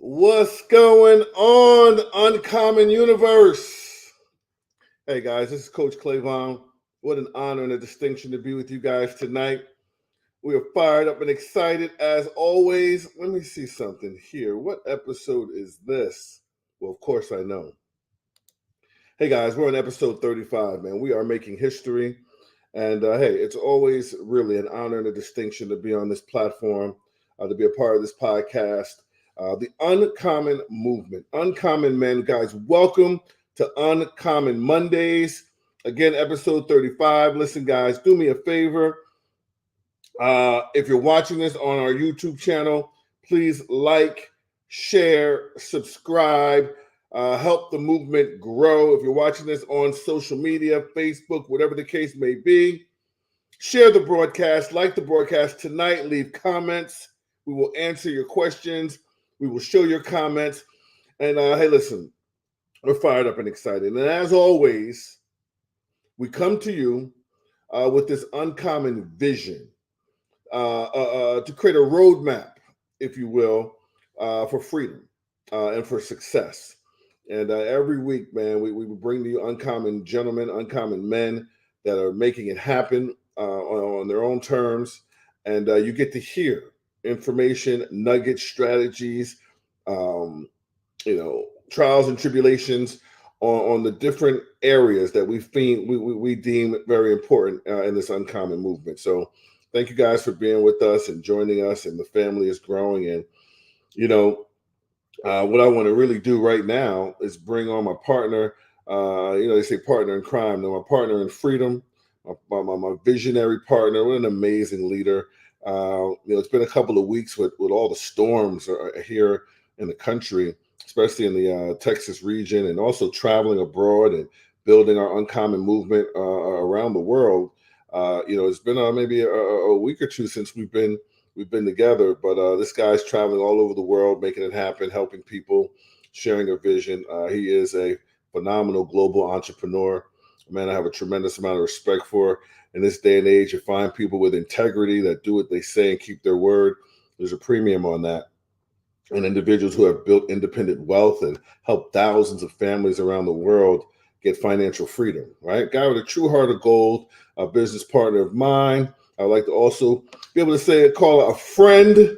What's going on, Uncommon Universe? Hey guys, this is Coach Clavon. What an honor and a distinction to be with you guys tonight. We are fired up and excited as always. Let me see something here. What episode is this? Well, of course I know. Hey guys, we're on episode 35, man. We are making history. And hey, it's always really an honor and a distinction to be on this platform, to be a part of this podcast. The Uncommon Movement, Uncommon Men. Guys, welcome to Uncommon Mondays. Again, episode 35. Listen, guys, do me a favor. If you're watching this on our YouTube channel, please like, share, subscribe, help the movement grow. If you're watching this on social media, Facebook, whatever the case may be, share the broadcast, like the broadcast tonight, leave comments. We will answer your questions. We will show your comments. And hey, listen, we're fired up and excited. And as always, we come to you with this uncommon vision to create a roadmap, if you will, for freedom and for success. And every week, man, we bring to you uncommon gentlemen, uncommon men that are making it happen on their own terms. And you get to hear information, nuggets, strategies, trials and tribulations on the different areas that we deem very important in this uncommon movement. So thank you guys for being with us and joining us, and the family is growing. And, what I want to really do right now is bring on my partner. They say partner in crime. No, my partner in freedom, my visionary partner. What an amazing leader. It's been a couple of weeks with all the storms here in the country, especially in the Texas region, and also traveling abroad and building our uncommon movement around the world. It's been maybe a week or two since we've been together, but this guy's traveling all over the world, making it happen, helping people, sharing a vision. He is a phenomenal global entrepreneur. Man, I have a tremendous amount of respect for. In this day and age, you find people with integrity that do what they say and keep their word. There's a premium on that. And individuals who have built independent wealth and helped thousands of families around the world get financial freedom, right? Guy with a true heart of gold, a business partner of mine. I'd like to also be able to call a friend,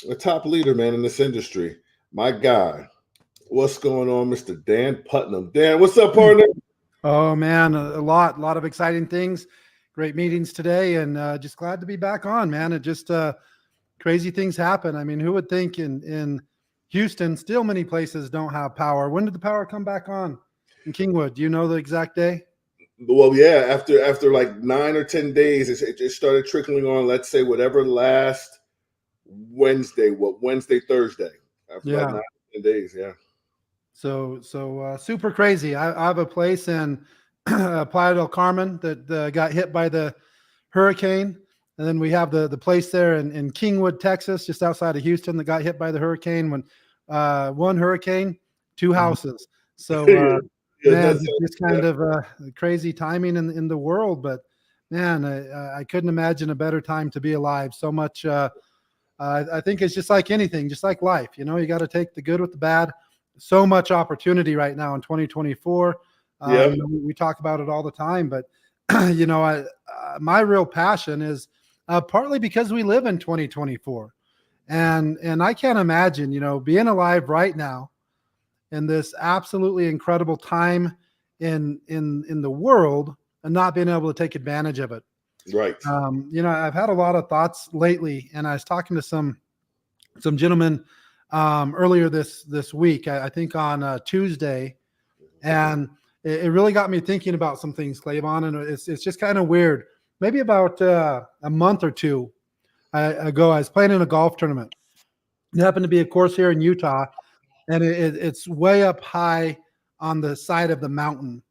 a top leader, man, in this industry. My guy. What's going on, Mr. Dan Putnam? Dan, what's up, partner? Oh, man, a lot of exciting things. Great meetings today, and just glad to be back on, man. It just crazy things happen. I mean, who would think in Houston, still many places don't have power. When did the power come back on in Kingwood? Do you know the exact day? Well, yeah, after like 9 or 10 days, it just started trickling on, let's say, whatever last Wednesday, Thursday. After like 9 or 10 days, yeah. So super crazy. I have a place in Playa del Carmen that got hit by the hurricane. And then we have the place there in Kingwood, Texas, just outside of Houston, that got hit by the hurricane. When one hurricane, two houses. So man, just kind of crazy timing in the world. But man, I couldn't imagine a better time to be alive. So much. I think it's just like anything, just like life. You got to take the good with the bad. So much opportunity right now in 2024. We talk about it all the time, but my real passion is partly because we live in 2024, and I can't imagine, being alive right now in this absolutely incredible time in the world and not being able to take advantage of it. Right. I've had a lot of thoughts lately, and I was talking to some gentlemen earlier this week, I think on Tuesday, and it really got me thinking about some things, Clavon, and it's just kind of weird. Maybe about a month or two ago, I was playing in a golf tournament. It happened to be a course here in Utah, and it's way up high on the side of the mountain,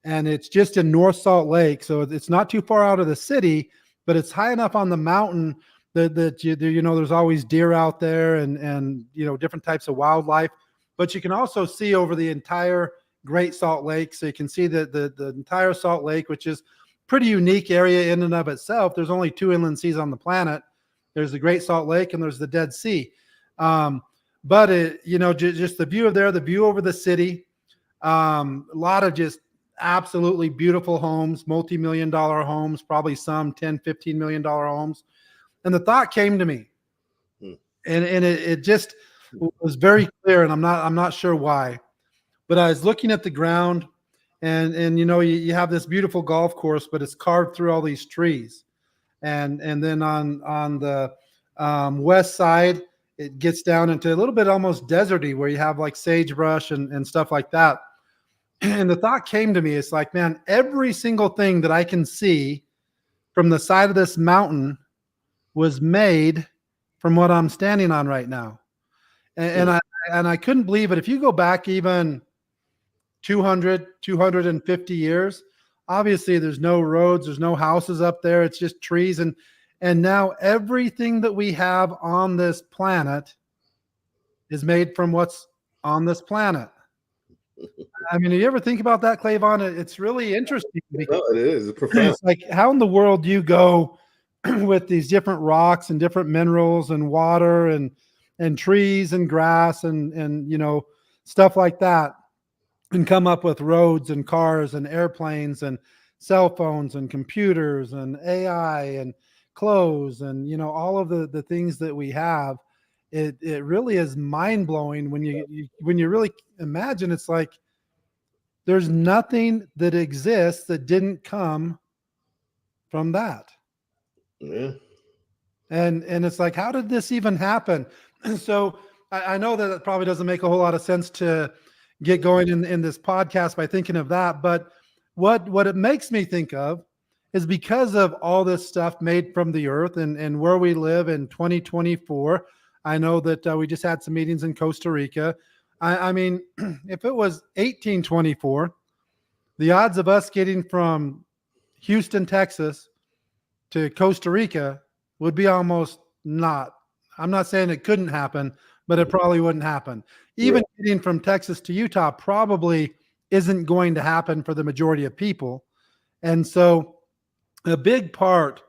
and it's just in North Salt Lake, so it's not too far out of the city, but it's high enough on the mountain that there's always deer out there and different types of wildlife, but you can also see over the entire Great Salt Lake. So you can see the entire Salt Lake, which is pretty unique area in and of itself. There's only two inland seas on the planet. There's the Great Salt Lake and there's the Dead Sea. but just the view of there, the view over the city, a lot of just absolutely beautiful homes, multi-million-dollar homes, probably some 10, $15 million homes. And the thought came to me, and it just was very clear, and I'm not sure why, but I was looking at the ground, and you have this beautiful golf course, but it's carved through all these trees, and then on the west side, it gets down into a little bit almost deserty, where you have like sagebrush and stuff like that. And the thought came to me, it's like, man, every single thing that I can see from the side of this mountain was made from what I'm standing on right now. And I couldn't believe it. If you go back even 250 years, obviously there's no roads, there's no houses up there. It's just trees. And now everything that we have on this planet is made from what's on this planet. I mean, do you ever think about that, Clavon? It's really interesting. No, it is. It's profound. It's like, how in the world do you go with these different rocks and different minerals and water and trees and grass and stuff like that, and come up with roads and cars and airplanes and cell phones and computers and AI and clothes and all of the things that we have? It really is mind-blowing when you really imagine. It's like there's nothing that exists that didn't come from that. Yeah. And it's like, how did this even happen? So I know that it probably doesn't make a whole lot of sense to get going in this podcast by thinking of that, but what it makes me think of is, because of all this stuff made from the earth and where we live in 2024. I know that we just had some meetings in Costa Rica. I mean, if it was 1824, the odds of us getting from Houston, Texas to Costa Rica would be almost not. I'm not saying it couldn't happen, but it probably wouldn't happen. Even getting from Texas to Utah probably isn't going to happen for the majority of people. And so a big part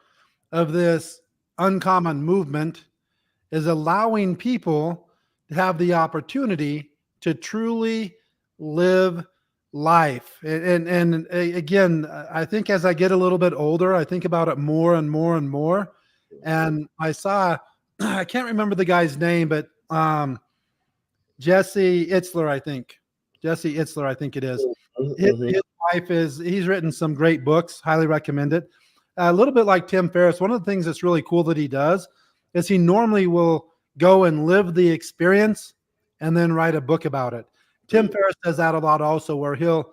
of this uncommon movement is allowing people to have the opportunity to truly live life. And again, I think as I get a little bit older, I think about it more and more and more. And I can't remember the guy's name, but Jesse Itzler, I think it is. His wife he's written some great books, highly recommend it. A little bit like Tim Ferriss. One of the things that's really cool that he does is he normally will go and live the experience and then write a book about it. Tim Ferriss does that a lot also, where he'll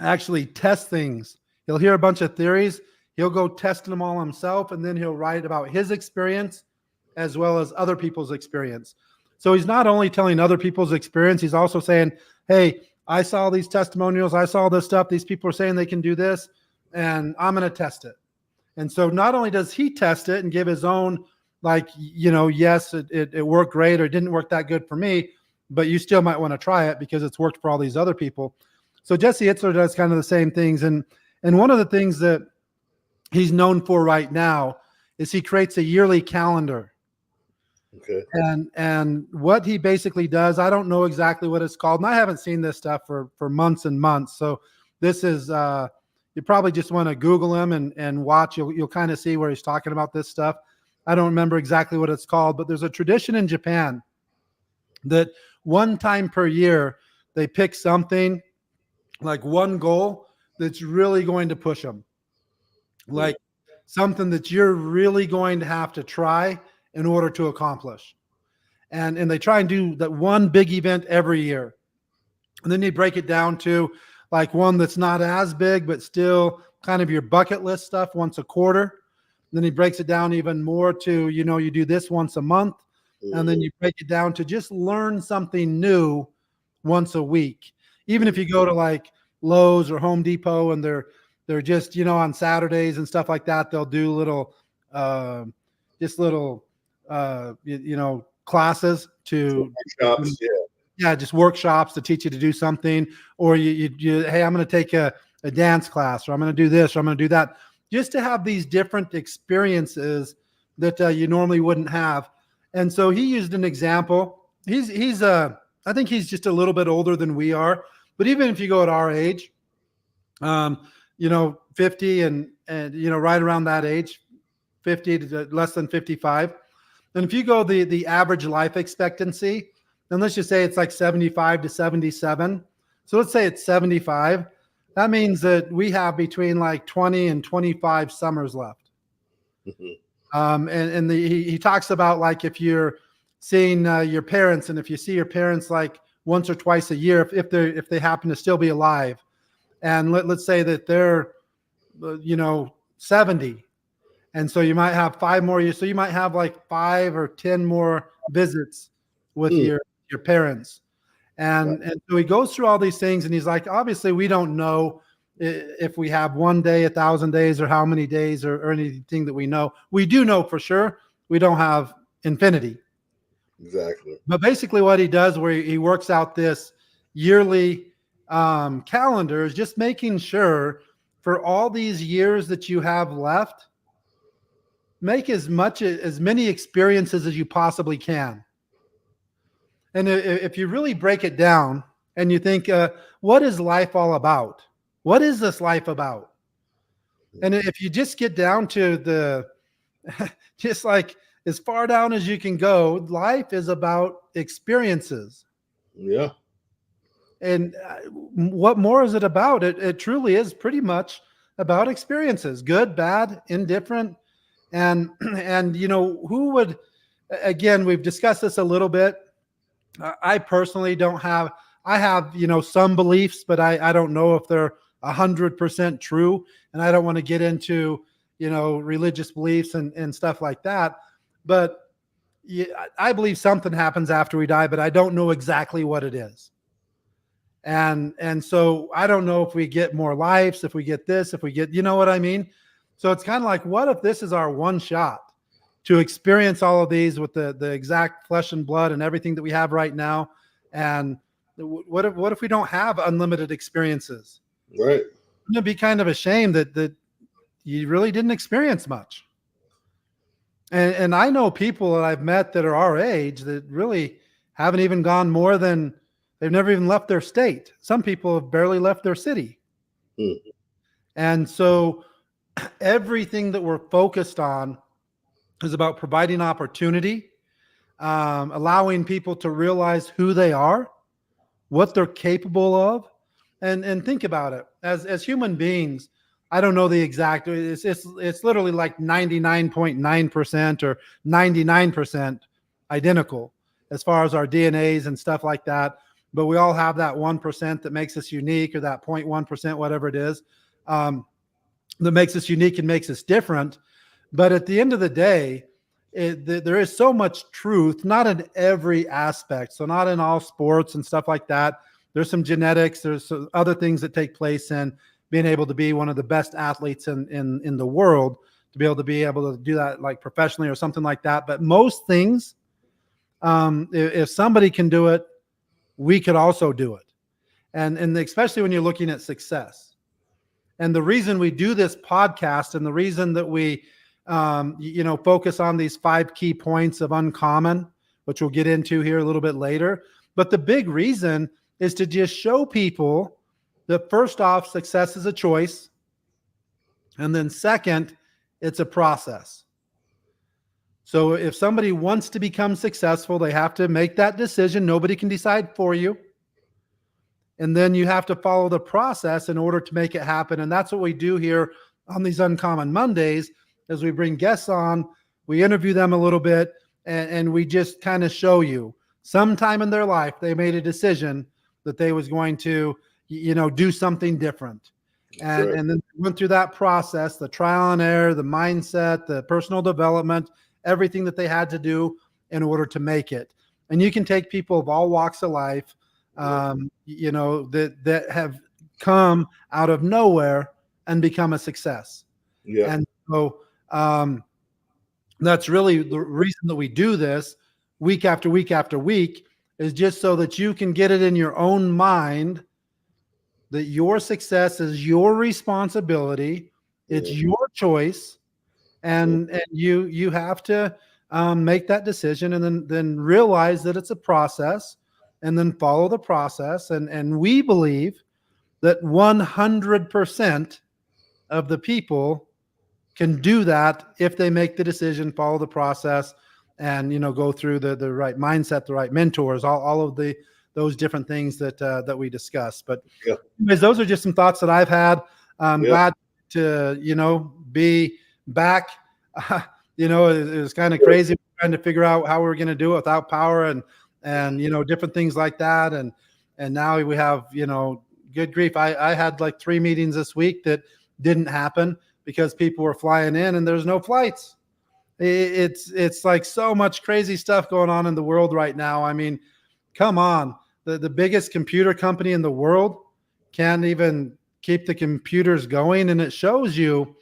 actually test things. He'll hear a bunch of theories. He'll go test them all himself, and then he'll write about his experience as well as other people's experience. So he's not only telling other people's experience, he's also saying, hey, I saw these testimonials. I saw this stuff. These people are saying they can do this, and I'm going to test it. And so not only does he test it and give his own, yes, it worked great, or it didn't work that good for me, but you still might want to try it because it's worked for all these other people. So Jesse Itzler does kind of the same things. And one of the things that he's known for right now is he creates a yearly calendar. Okay. And what he basically does, I don't know exactly what it's called, and I haven't seen this stuff for months and months. So this is you probably just want to Google him and watch. You'll kind of see where he's talking about this stuff. I don't remember exactly what it's called, but there's a tradition in Japan that one time per year they pick something, like one goal that's really going to push them, like something that you're really going to have to try in order to accomplish. And they try and do that one big event every year. And then they break it down to like one that's not as big, but still kind of your bucket list stuff once a quarter. And then he breaks it down even more to, you do this once a month. And then you break it down to just learn something new once a week. Even if you go to like Lowe's or Home Depot and they're just, on Saturdays and stuff like that, they'll do little classes to workshops, just workshops to teach you to do something. Or you hey, I'm going to take a dance class, or I'm going to do this, or I'm going to do that, just to have these different experiences that you normally wouldn't have. And so he used an example. He's I think he's just a little bit older than we are, but even if you go at our age, 50 and right around that age, 50 to less than 55. And if you go the average life expectancy, then let's just say it's like 75 to 77. So let's say it's 75. That means that we have between like 20 and 25 summers left. He talks about like if you're seeing your parents, and if you see your parents like once or twice a year, if they happen to still be alive, and let's say that they're 70, and so you might have 5 more years, so you might have like 5 or 10 more visits with your parents, and so he goes through all these things, and he's like, obviously we don't know if we have 1 day, 1,000 days, or how many days, or anything that we know. We do know for sure we don't have infinity. Exactly. But basically what he does, where he works out this yearly calendar, is just making sure for all these years that you have left, make as many experiences as you possibly can. And if you really break it down and you think, what is life all about? What is this life about? And if you just get down to just like as far down as you can go, life is about experiences. Yeah. And what more is it about? It truly is pretty much about experiences, good, bad, indifferent. And who would, again, we've discussed this a little bit. I personally I have some beliefs, but I don't know if they're 100% true. And I don't want to get into, religious beliefs and stuff like that. But I believe something happens after we die, but I don't know exactly what it is. And so I don't know if we get more lives, if we get this, if we get, you know what I mean? So it's kind of like, what if this is our one shot to experience all of these with the exact flesh and blood and everything that we have right now? And what if we don't have unlimited experiences? Right. Wouldn't it be kind of a shame that you really didn't experience much? And I know people that I've met that are our age that really haven't even gone more than, they've never even left their state. Some people have barely left their city. And so everything that we're focused on is about providing opportunity, allowing people to realize who they are, what they're capable of. And think about it. As human beings, I don't know the exact, it's literally like 99.9% or 99% identical as far as our DNAs and stuff like that. But we all have that 1% that makes us unique, or that 0.1%, whatever it is, that makes us unique and makes us different. But at the end of the day, there is so much truth, not in every aspect. So not in all sports and stuff like that. There's some genetics, there's some other things that take place in being able to be one of the best athletes in the world, to be able to do that like professionally or something like that. But most things, if somebody can do it, we could also do it. And especially when you're looking at success. And the reason we do this podcast, and the reason that we focus on these 5 key points of uncommon, which we'll get into here a little bit later. But the big reason is to just show people that, first off, success is a choice. And then second, it's a process. So if somebody wants to become successful, they have to make that decision. Nobody can decide for you. And then you have to follow the process in order to make it happen. And that's what we do here on these Uncommon Mondays. As we bring guests on, we interview them a little bit, and we just kind of show you sometime in their life they made a decision that they was going to, do something different. And then went through that process, the trial and error, the mindset, the personal development, everything that they had to do in order to make it. And you can take people of all walks of life, that have come out of nowhere and become a success. Yeah. And so that's really the reason that we do this week after week after week, is just so that you can get it in your own mind that your success is your responsibility. It's your choice. And you have to make that decision, and then realize that it's a process, and then follow the process. And we believe that 100% of the people can do that if they make the decision, follow the process, and go through the right mindset, the right mentors, all of those different things that we discussed. But Yeah. anyways, those are just some thoughts that I've had. I'm Yeah. glad to be back. It was kind of crazy trying to figure out how we were going to do it without power and different things like that. And now we have good grief. I had like 3 meetings this week that didn't happen because people were flying in and there's no flights. It's like so much crazy stuff going on in the world right now. I mean, come on. The biggest computer company in the world can't even keep the computers going, and it shows you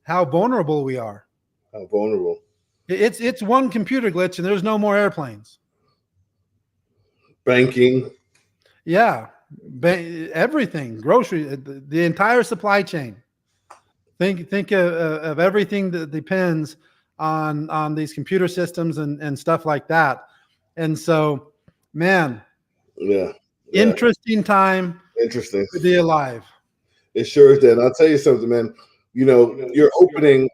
how vulnerable we are. How vulnerable. It's one computer glitch and there's no more airplanes. Banking. Yeah. Everything, grocery, the entire supply chain. Think of everything that depends on these computer systems and stuff like that. And so, man, Yeah. interesting time. Interesting To be alive. It sure is. That. I'll tell you something, man. You're opening.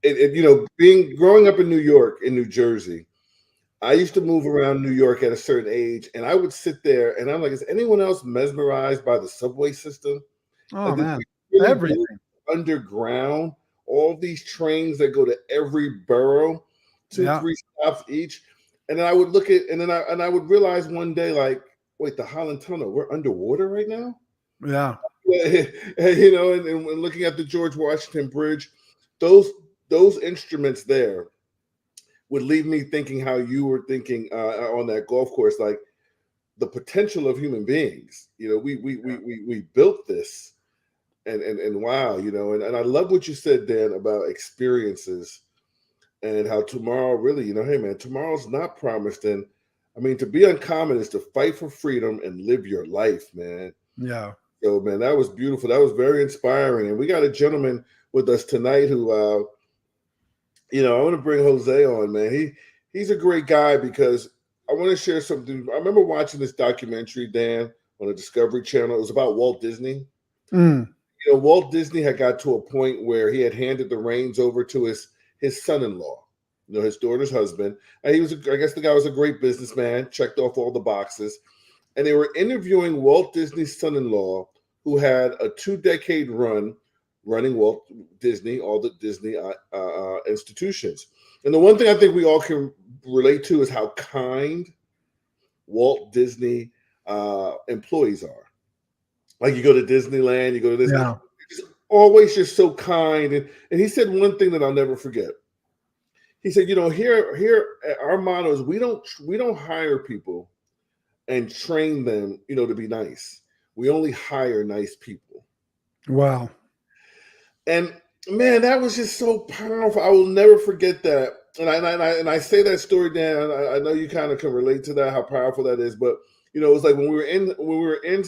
Growing up in New York, in New Jersey, I used to move around New York at a certain age, and I would sit there, and I'm like, is anyone else mesmerized by the subway system? Oh, man, really everything underground, all these trains that go to every borough, 2-3 stops each, and then I would look at, and I would realize one day, like, wait, the Holland Tunnel, we're underwater right now. Yeah. And looking at the George Washington Bridge, those instruments there would leave me thinking how you were thinking on that golf course, like the potential of human beings. We built this, and wow, and I love what you said, Dan, about experiences and how tomorrow really, hey man, tomorrow's not promised. And I mean, to be uncommon is to fight for freedom and live your life, man. Yeah. So, man, that was beautiful. That was very inspiring. And we got a gentleman with us tonight who, I want to bring Jose on, man. He's a great guy because I want to share something. I remember watching this documentary, Dan, on the Discovery Channel. It was about Walt Disney. Walt Disney had got to a point where he had handed the reins over to his son-in-law, his daughter's husband. And I guess the guy was a great businessman, checked off all the boxes. And they were interviewing Walt Disney's son-in-law, who had a 2-decade run running Walt Disney, all the Disney institutions. And the one thing I think we all can relate to is how kind Walt Disney employees are. Like, you go to Disneyland, you go to this, it's always just so kind. And he said one thing that I'll never forget. He said, here our motto is we don't hire people and train them, to be nice. We only hire nice people. Wow. And man, that was just so powerful. I will never forget that. And I say that story, Dan. I know you kind of can relate to that, how powerful that is. But it was like when we were in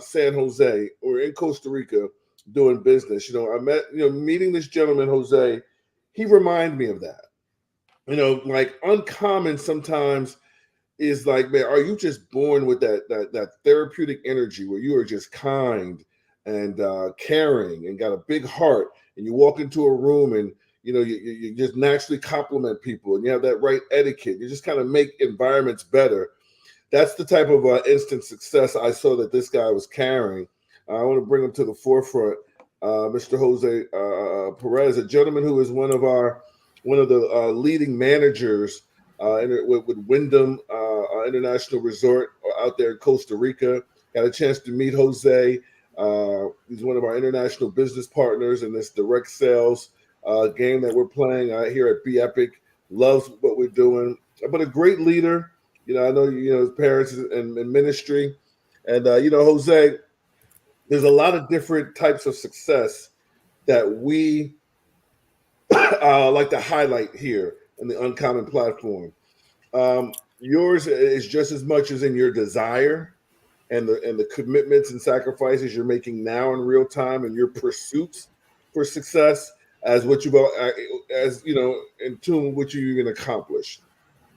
San Jose, we were in Costa Rica doing business. I met, meeting this gentleman, Jose. He reminded me of that. Like uncommon sometimes is like, man, are you just born with that therapeutic energy where you are just kind and caring and got a big heart, and you walk into a room and you just naturally compliment people and you have that right etiquette. You just kind of make environments better. That's the type of instant success I saw that this guy was carrying. I want to bring him to the forefront, Mr. Jose Perez, a gentleman who is one of the leading managers with Wyndham International Resort out there in Costa Rica. Got a chance to meet Jose. He's one of our international business partners in this direct sales game that we're playing here at Be Epic. Loves what we're doing, but a great leader. I know his parents and ministry, and Jose. There's a lot of different types of success that we like to highlight here in the Uncommon platform. Yours is just as much as in your desire and the commitments and sacrifices you're making now in real time and your pursuits for success as what you've as in tune with what you can accomplish.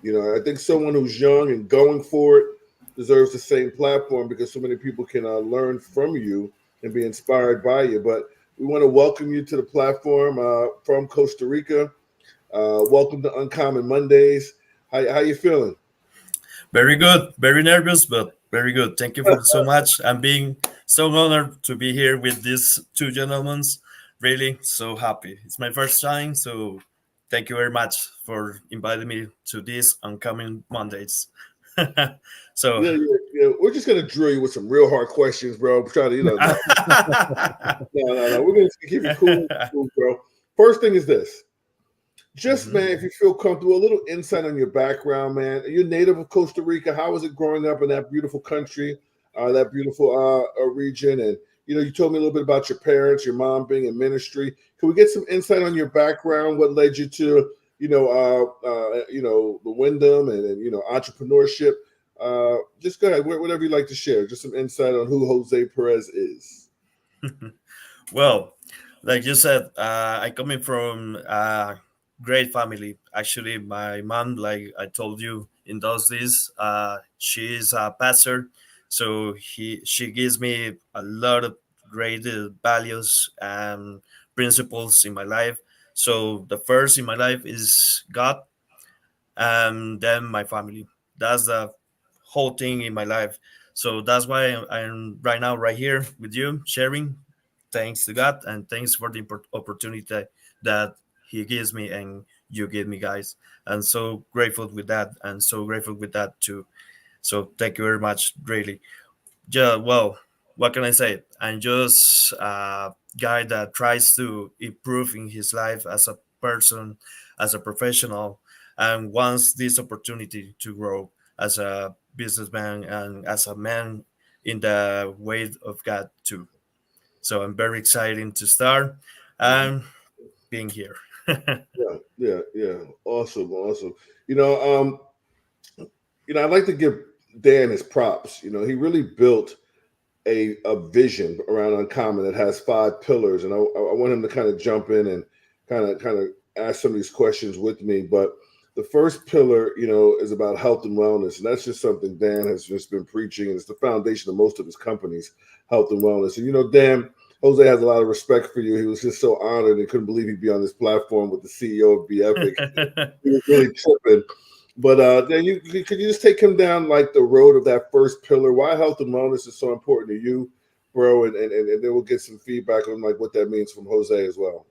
I think someone who's young and going for it deserves the same platform because so many people can learn from you and be inspired by you. But we want to welcome you to the platform from Costa Rica. Welcome to Uncommon Mondays. How you feeling? Very good. Very nervous, but very good. Thank you for so much. I'm being so honored to be here with these two gentlemen. Really, so happy. It's my first time, so thank you very much for inviting me to these oncoming Mondays. So, Yeah. We're just gonna drill you with some real hard questions, bro. Try to, no. We're gonna keep it cool, bro. First thing is this. Just man, if you feel comfortable, a little insight on your background, man. You're native of Costa Rica. How was it growing up in that beautiful country, that beautiful region? And you told me a little bit about your parents, your mom being in ministry. Can we get some insight on your background? What led you to, the Wyndham and entrepreneurship? Just go ahead, whatever you'd like to share. Just some insight on who Jose Perez is. Well, like you said, I coming from great family. Actually, my mom, like I told you in those days, she's a pastor, so she gives me a lot of great values and principles in my life. So the first in my life is God, and then my family. That's the whole thing in my life. So that's why I'm right now right here with you sharing. Thanks to God and thanks for the opportunity that He gives me and you give me, guys. And so grateful with that, and so grateful with that too. So thank you very much, really. Yeah, well, what can I say? I'm just a guy that tries to improve in his life as a person, as a professional, and wants this opportunity to grow as a businessman and as a man in the way of God too. So I'm very excited to start and being here. Yeah. Awesome. You know, um, I'd like to give Dan his props. He really built a vision around Uncommon that has 5 pillars, and I want him to kind of jump in and kind of ask some of these questions with me. But the first pillar, is about health and wellness, and that's just something Dan has just been preaching, and it's the foundation of most of his companies, health and wellness. And Dan, Jose has a lot of respect for you. He was just so honored and couldn't believe he'd be on this platform with the CEO of BFIC. He was really tripping. But then could you just take him down like the road of that first pillar? Why health and wellness is so important to you, bro? And then we'll get some feedback on like what that means from Jose as well.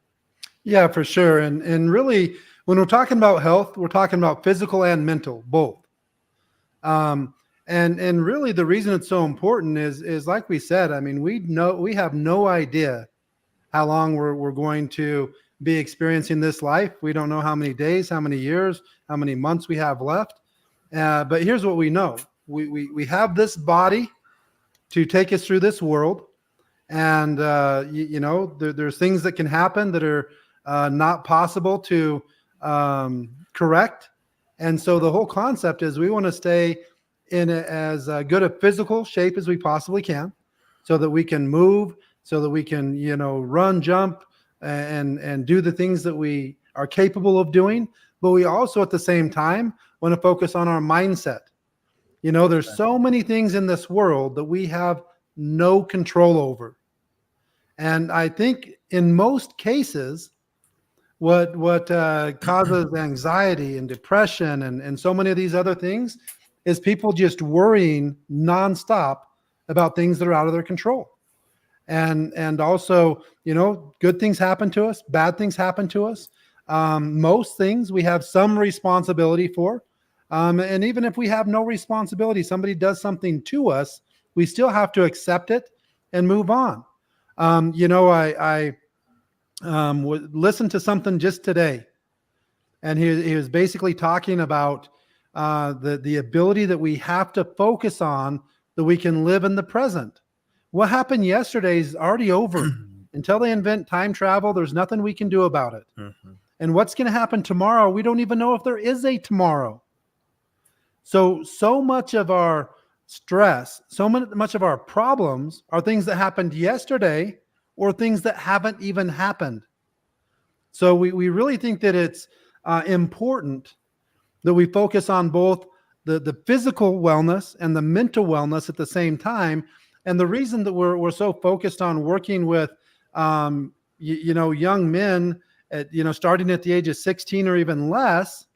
Yeah, for sure. And really, when we're talking about health, we're talking about physical and mental, both. And really, the reason it's so important is like we said. I mean, we have no idea how long we're going to be experiencing this life. We don't know how many days, how many years, how many months we have left. But here's what we know: we have this body to take us through this world, and there's things that can happen that are not possible to correct. And so the whole concept is we want to stay in as good a physical shape as we possibly can, so that we can move, so that we can run, jump, and do the things that we are capable of doing. But we also at the same time want to focus on our mindset. There's so many things in this world that we have no control over. And I think in most cases, what causes anxiety and depression and so many of these other things is people just worrying nonstop about things that are out of their control. And also, good things happen to us, bad things happen to us. Most things we have some responsibility for. And even if we have no responsibility, somebody does something to us, we still have to accept it and move on. I listened to something just today, and he was basically talking about the ability that we have to focus on, that we can live in the present. What happened yesterday is already over. Until they invent time travel, there's nothing we can do about it. Mm-hmm. And what's going to happen tomorrow, we don't even know if there is a tomorrow. So much of our stress, so much of our problems are things that happened yesterday or things that haven't even happened. So we really think that it's important that we focus on both the physical wellness and the mental wellness at the same time. And the reason that we're so focused on working with young men at, starting at the age of 16 or even less,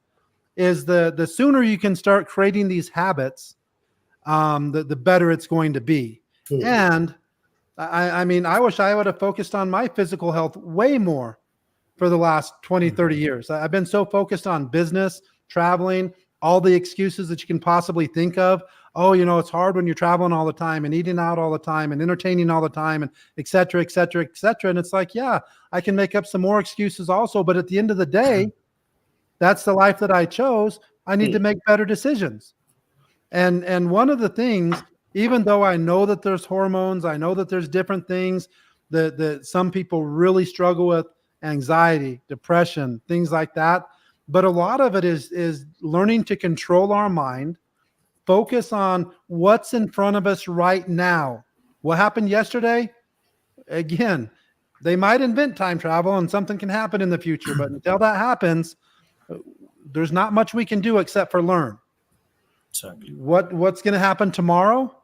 is the sooner you can start creating these habits, the better it's going to be. And I mean, I wish I would have focused on my physical health way more for the last 20, 30 years. I've been so focused on business, traveling, all the excuses that you can possibly think of. Oh, it's hard when you're traveling all the time and eating out all the time and entertaining all the time and et cetera, et cetera, et cetera. And it's like, yeah, I can make up some more excuses also. But at the end of the day, that's the life that I chose. I need to make better decisions. And one of the things, even though I know that there's hormones, I know that there's different things that some people really struggle with, anxiety, depression, things like that. But a lot of it is learning to control our mind, focus on what's in front of us right now. What happened yesterday? Again, they might invent time travel and something can happen in the future. But until that happens, there's not much we can do except for learn. Exactly. What's going to happen tomorrow?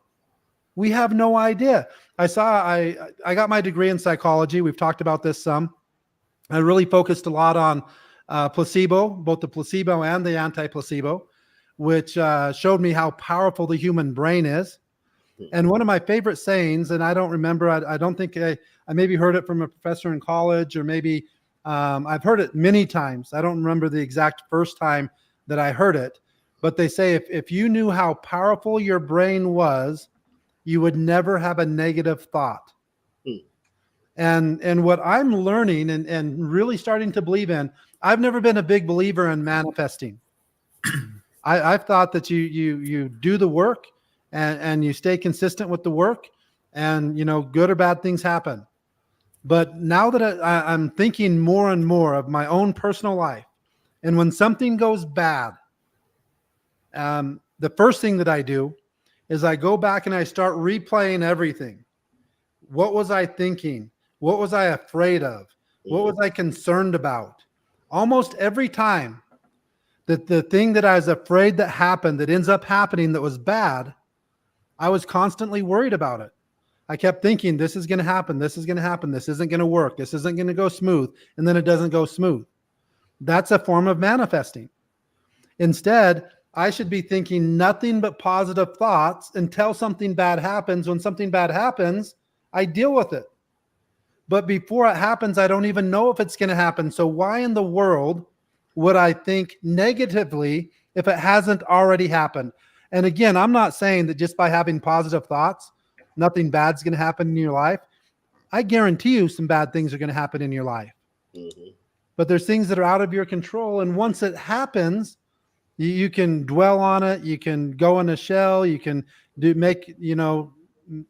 We have no idea. I got my degree in psychology. We've talked about this some. I really focused a lot on placebo, both the placebo and the anti-placebo, which showed me how powerful the human brain is. And one of my favorite sayings, and I don't remember, I don't think I maybe heard it from a professor in college, or maybe I've heard it many times. I don't remember the exact first time that I heard it, but they say if you knew how powerful your brain was, you would never have a negative thought. And what I'm learning and really starting to believe in, I've never been a big believer in manifesting. I've thought that you do the work and you stay consistent with the work, and good or bad things happen. But now that I'm thinking more and more of my own personal life, and when something goes bad, the first thing that I do is I go back and I start replaying everything. What was I thinking? What was I afraid of? What was I concerned about? Almost every time that the thing that I was afraid that happened, that ends up happening, that was bad, I was constantly worried about it. I kept thinking, this is going to happen. This is going to happen. This isn't going to work. This isn't going to go smooth. And then it doesn't go smooth. That's a form of manifesting. Instead, I should be thinking nothing but positive thoughts until something bad happens. When something bad happens, I deal with it. But before it happens, I don't even know if it's going to happen. So why in the world would I think negatively if it hasn't already happened? And again, I'm not saying that just by having positive thoughts, nothing bad's going to happen in your life. I guarantee you some bad things are going to happen in your life. But there's things that are out of your control. And once it happens, you can dwell on it. You can go in a shell. You can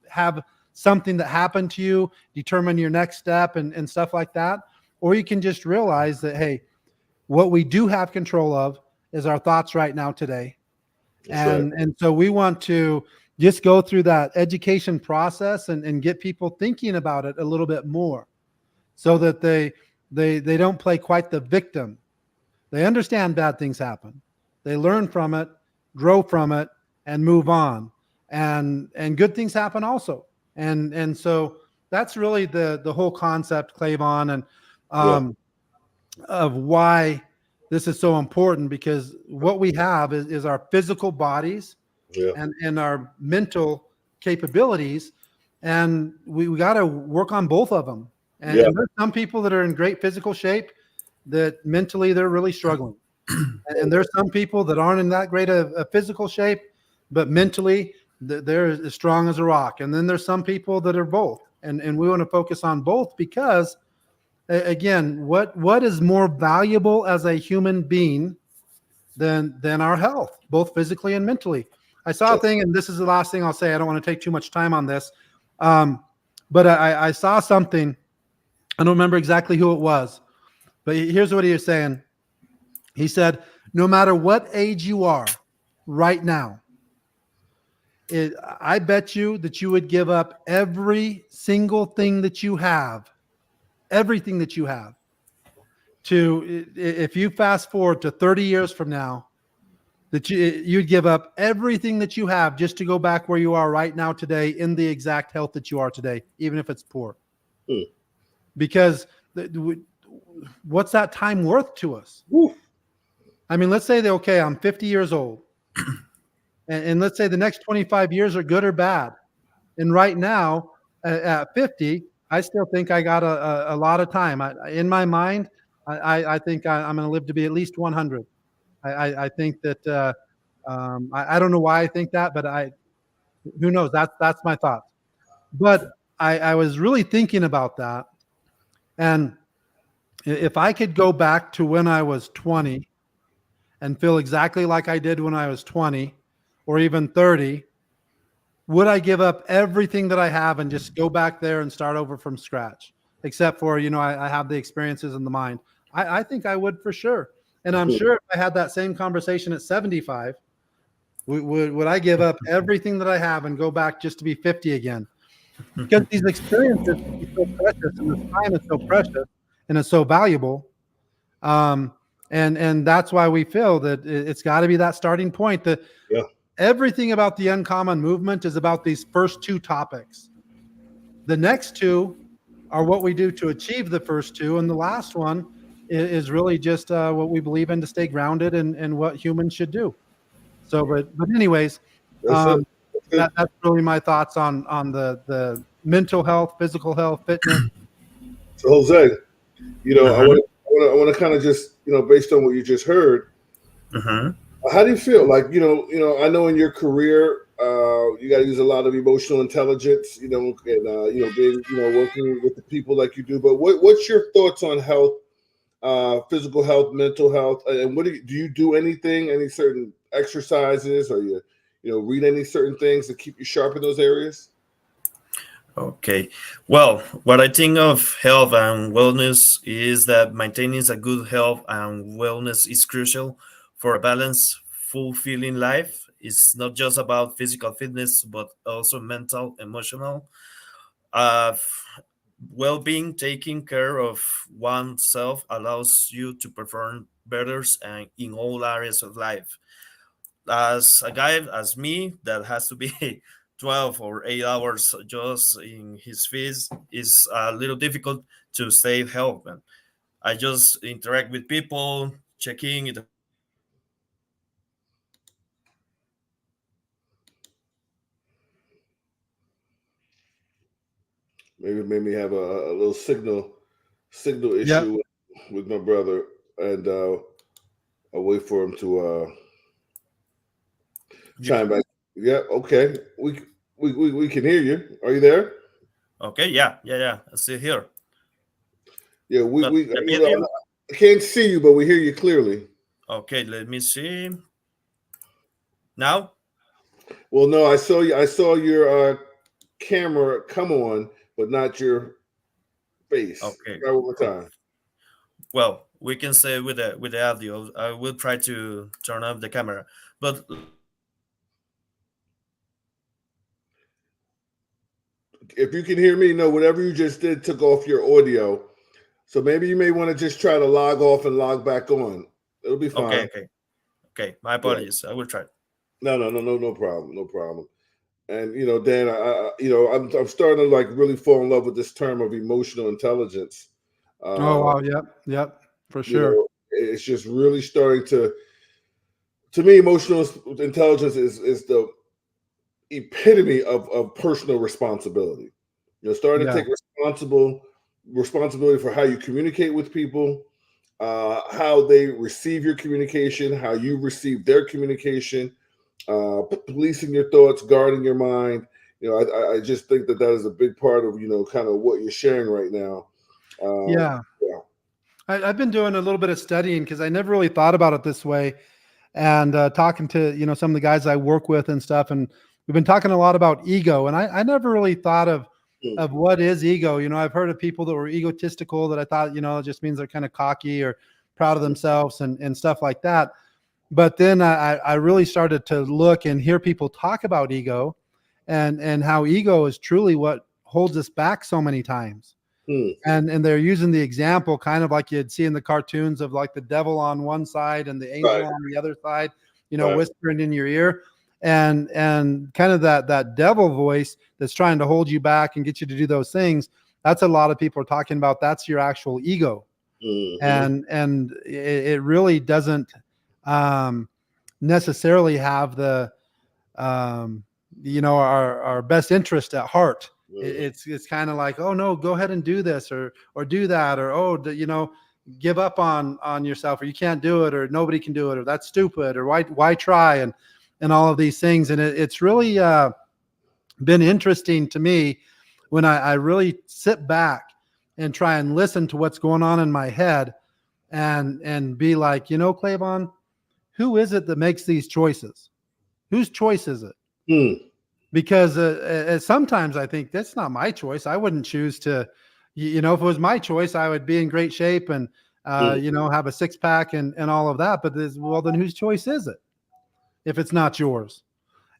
have something that happened to you, determine your next step and stuff like that. Or you can just realize that, hey, what we do have control of is our thoughts right now today. And so we want to just go through that education process and get people thinking about it a little bit more, so that they don't play quite the victim. They understand bad things happen. They learn from it, grow from it, and move on. And good things happen also. And so that's really the whole concept, Clayvon, and of why this is so important, because what we have is our physical bodies and our mental capabilities, and we got to work on both of them. And there's some people that are in great physical shape that mentally they're really struggling. And there's some people that aren't in that great a physical shape, but mentally they're as strong as a rock. And then there's some people that are both. And we want to focus on both because, again, what is more valuable as a human being than our health, both physically and mentally? I saw a thing, and this is the last thing I'll say. I don't want to take too much time on this. But I saw something. I don't remember exactly who it was, but here's what he was saying. He said, no matter what age you are right now, I bet you that you would give up every single thing that you have, everything that you have, if you fast forward to 30 years from now, that you'd give up everything that you have just to go back where you are right now today in the exact health that you are today, even if it's poor. Because what's that time worth to us? Woo. I mean, let's say that, okay, I'm 50 years old. And let's say the next 25 years are good or bad. And right now, at 50, I still think I got a lot of time. In my mind, I think I'm going to live to be at least 100. I think that I don't know why I think that, but who knows? That's my thoughts. But I was really thinking about that, and if I could go back to when I was 20 and feel exactly like I did when I was 20, or even 30, would I give up everything that I have and just go back there and start over from scratch? Except for, I have the experiences in the mind. I think I would for sure. And I'm sure if I had that same conversation at 75, would I give up everything that I have and go back just to be 50 again? Because these experiences are so precious, and this time is so precious, and it's so valuable. And that's why we feel that it's got to be that starting point. That everything about the Uncommon movement is about these first two topics. The next two are what we do to achieve the first two, and the last one is really just what we believe in to stay grounded and what humans should do. So, but anyways, that's really my thoughts on the mental health, physical health, fitness. So Jose, I want to kind of just, based on what you just heard, how do you feel? Like, I know in your career, you got to use a lot of emotional intelligence, and being, working with the people like you do. But what's your thoughts on health? Physical health, mental health, and what do you do anything, any certain exercises, or you read any certain things to keep you sharp in those areas? Okay. Well, what I think of health and wellness is that maintaining a good health and wellness is crucial for a balanced, fulfilling life. It's not just about physical fitness, but also mental, emotional. Well-being, taking care of oneself allows you to perform better and in all areas of life. As a guy as me that has to be 12 or 8 hours just in his fees, is a little difficult to stay healthy. I just interact with people, checking it. Maybe have a little signal issue with my brother, and I'll wait for him to chime back. Yeah, okay. We can hear you. Are you there? Okay, yeah. I'm still here. Yeah, I can't see you, but we hear you clearly. Okay, let me see. Now? Well, no, I saw your camera come on, but not your face. Okay. Try one more time. Well, we can say with the audio. I will try to turn off the camera, but if you can hear me, no, whatever you just did took off your audio. So maybe you may want to just try to log off and log back on. It'll be fine. Okay. My apologies. Yeah. I will try. No problem. And Dan, I'm starting to like really fall in love with this term of emotional intelligence. Oh wow, yep, for sure. It's just really starting to me, emotional intelligence is the epitome of personal responsibility. Starting to take responsibility for how you communicate with people, how they receive your communication, how you receive their communication, policing your thoughts, guarding your mind. I just think that is a big part of kind of what you're sharing right now. I've been doing a little bit of studying because I never really thought about it this way, and talking to some of the guys I work with and stuff, and we've been talking a lot about ego, and I never really thought of what is ego. I've heard of people that were egotistical that I thought it just means they're kind of cocky or proud of themselves and stuff like that. But then I really started to look and hear people talk about ego and how ego is truly what holds us back so many times. Mm. and they're using the example kind of like you'd see in the cartoons of like the devil on one side and the angel Right. on the other side, Right. whispering in your ear, and kind of that devil voice that's trying to hold you back and get you to do those things. That's a lot of people are talking about. That's your actual ego. Mhm. And it really doesn't necessarily have the our best interest at heart. Mm. It's kind of like, oh no, go ahead and do this or do that, or give up on yourself, or you can't do it, or nobody can do it, or that's stupid, or why try, and all of these things. And it's really been interesting to me when I really sit back and try and listen to what's going on in my head and be like, Clavon, who is it that makes these choices? Whose choice is it? Mm. Because sometimes I think that's not my choice. I wouldn't choose to, if it was my choice, I would be in great shape and, have a six pack and all of that. But well, then whose choice is it if it's not yours?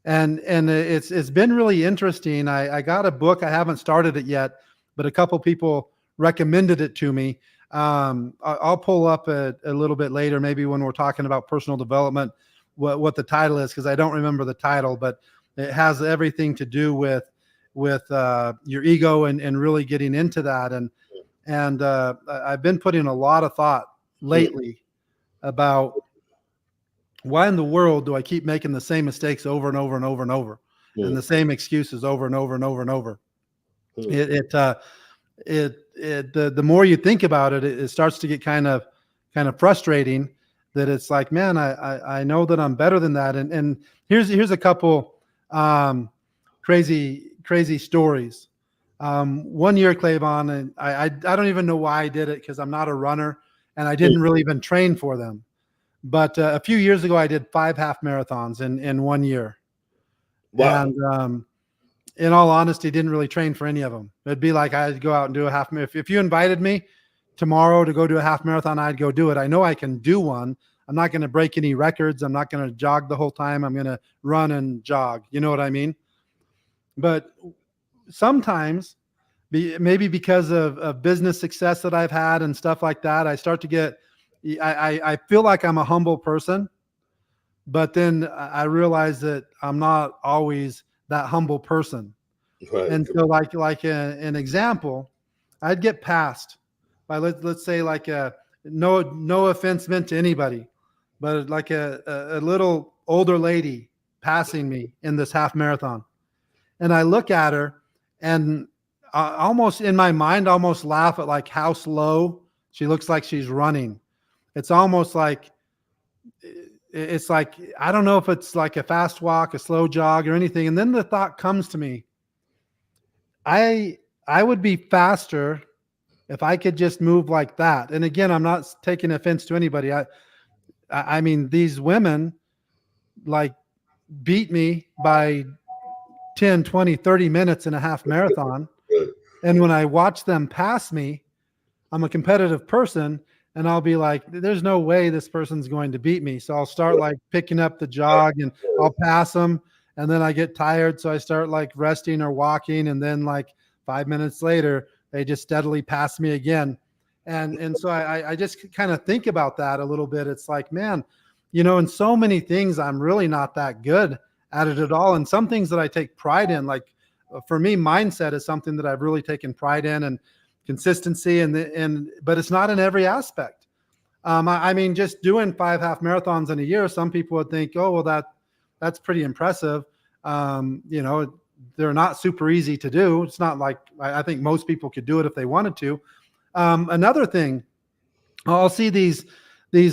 And it's been really interesting. I got a book. I haven't started it yet, but a couple people recommended it to me. I'll pull up a little bit later, maybe when we're talking about personal development, what the title is, because I don't remember the title, but it has everything to do with your ego and really getting into that. And I've been putting a lot of thought lately about why in the world do I keep making the same mistakes over and over and over and over, and the same excuses over and over and over and over. The more you think about it, it starts to get kind of frustrating. That it's like, man, I know that I'm better than that. And here's a couple crazy stories. 1 year, Clavon, and I don't even know why I did it, because I'm not a runner and I didn't really even train for them. But a few years ago, I did 5 half marathons in 1 year. Wow. And in all honesty, didn't really train for any of them. It'd be like I'd go out and do a half. If you invited me tomorrow to go do a half marathon, I'd go do it. I know I can do one. I'm not going to break any records. I'm not going to jog the whole time. I'm going to run and jog. You know what I mean? But sometimes, maybe because of business success that I've had and stuff like that, I start to get, I feel like I'm a humble person, but then I realize that I'm not always that humble person. Right. And so like an example, I'd get passed by, let's say, like no offense meant to anybody, but like a little older lady passing me in this half marathon. And I look at her and almost in my mind, almost laugh at like how slow she looks like she's running. It's almost like, it's like, I don't know if it's like a fast walk, a slow jog or anything. And then the thought comes to me, I would be faster if I could just move like that. And again, I'm not taking offense to anybody. I mean, these women like beat me by 10, 20, 30 minutes in a half marathon. And when I watch them pass me, I'm a competitive person, and I'll be like, there's no way this person's going to beat me. So I'll start like picking up the jog and I'll pass them. And then I get tired. So I start like resting or walking. And then like 5 minutes later, they just steadily pass me again. And so I just kind of think about that a little bit. It's like, man, in so many things, I'm really not that good at it at all. And some things that I take pride in, like for me, mindset is something that I've really taken pride in, and consistency. But it's not in every aspect. I mean, just doing 5 half marathons in a year, some people would think, oh, well, that's pretty impressive. They're not super easy to do. It's not like, I think most people could do it if they wanted to. Another thing, I'll see these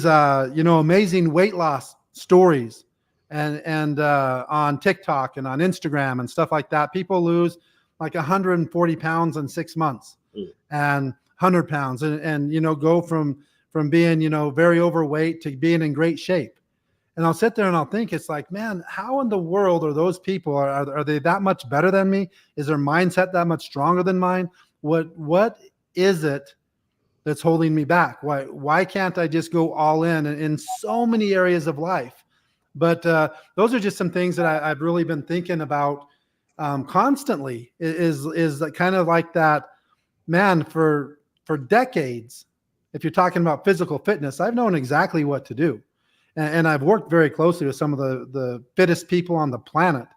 amazing weight loss stories and on TikTok and on Instagram and stuff like that. People lose like 140 pounds in 6 months and 100 pounds and go from being, very overweight to being in great shape. And I'll sit there and I'll think, it's like, man, how in the world are those people? Are they that much better than me? Is their mindset that much stronger than mine? What is it that's holding me back? Why can't I just go all in so many areas of life? But those are just some things that I've really been thinking about constantly. Is kind of like that man, for decades, if you're talking about physical fitness, I've known exactly what to do. And I've worked very closely with some of the fittest people on the planet.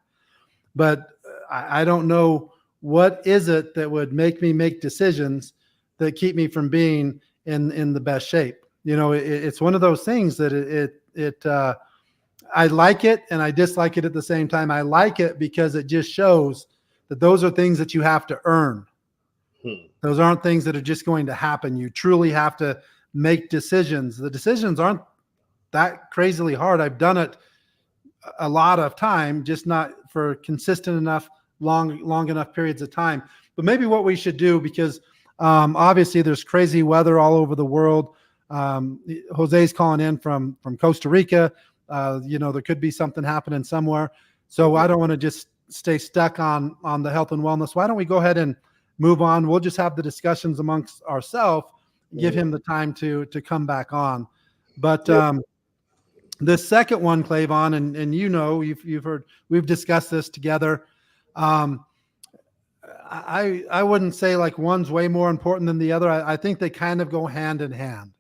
But I don't know what is it that would make me make decisions that keep me from being in the best shape. You know, it's one of those things that I like it and I dislike it at the same time. I like it because it just shows that those are things that you have to earn. Those aren't things that are just going to happen. You truly have to make decisions. The decisions aren't that crazily hard. I've done it a lot of time, just not for consistent enough, long enough periods of time. But maybe what we should do, because obviously there's crazy weather all over the world. Jose's calling in from Costa Rica. You know, there could be something happening somewhere. So I don't want to just stay stuck on the health and wellness. Why don't we go ahead and move on? We'll just have the discussions amongst ourselves, give him the time to come back on. But the second one, Clayvon, and you know, you've heard, we've discussed this together. I wouldn't say like one's way more important than the other. I think they kind of go hand in hand.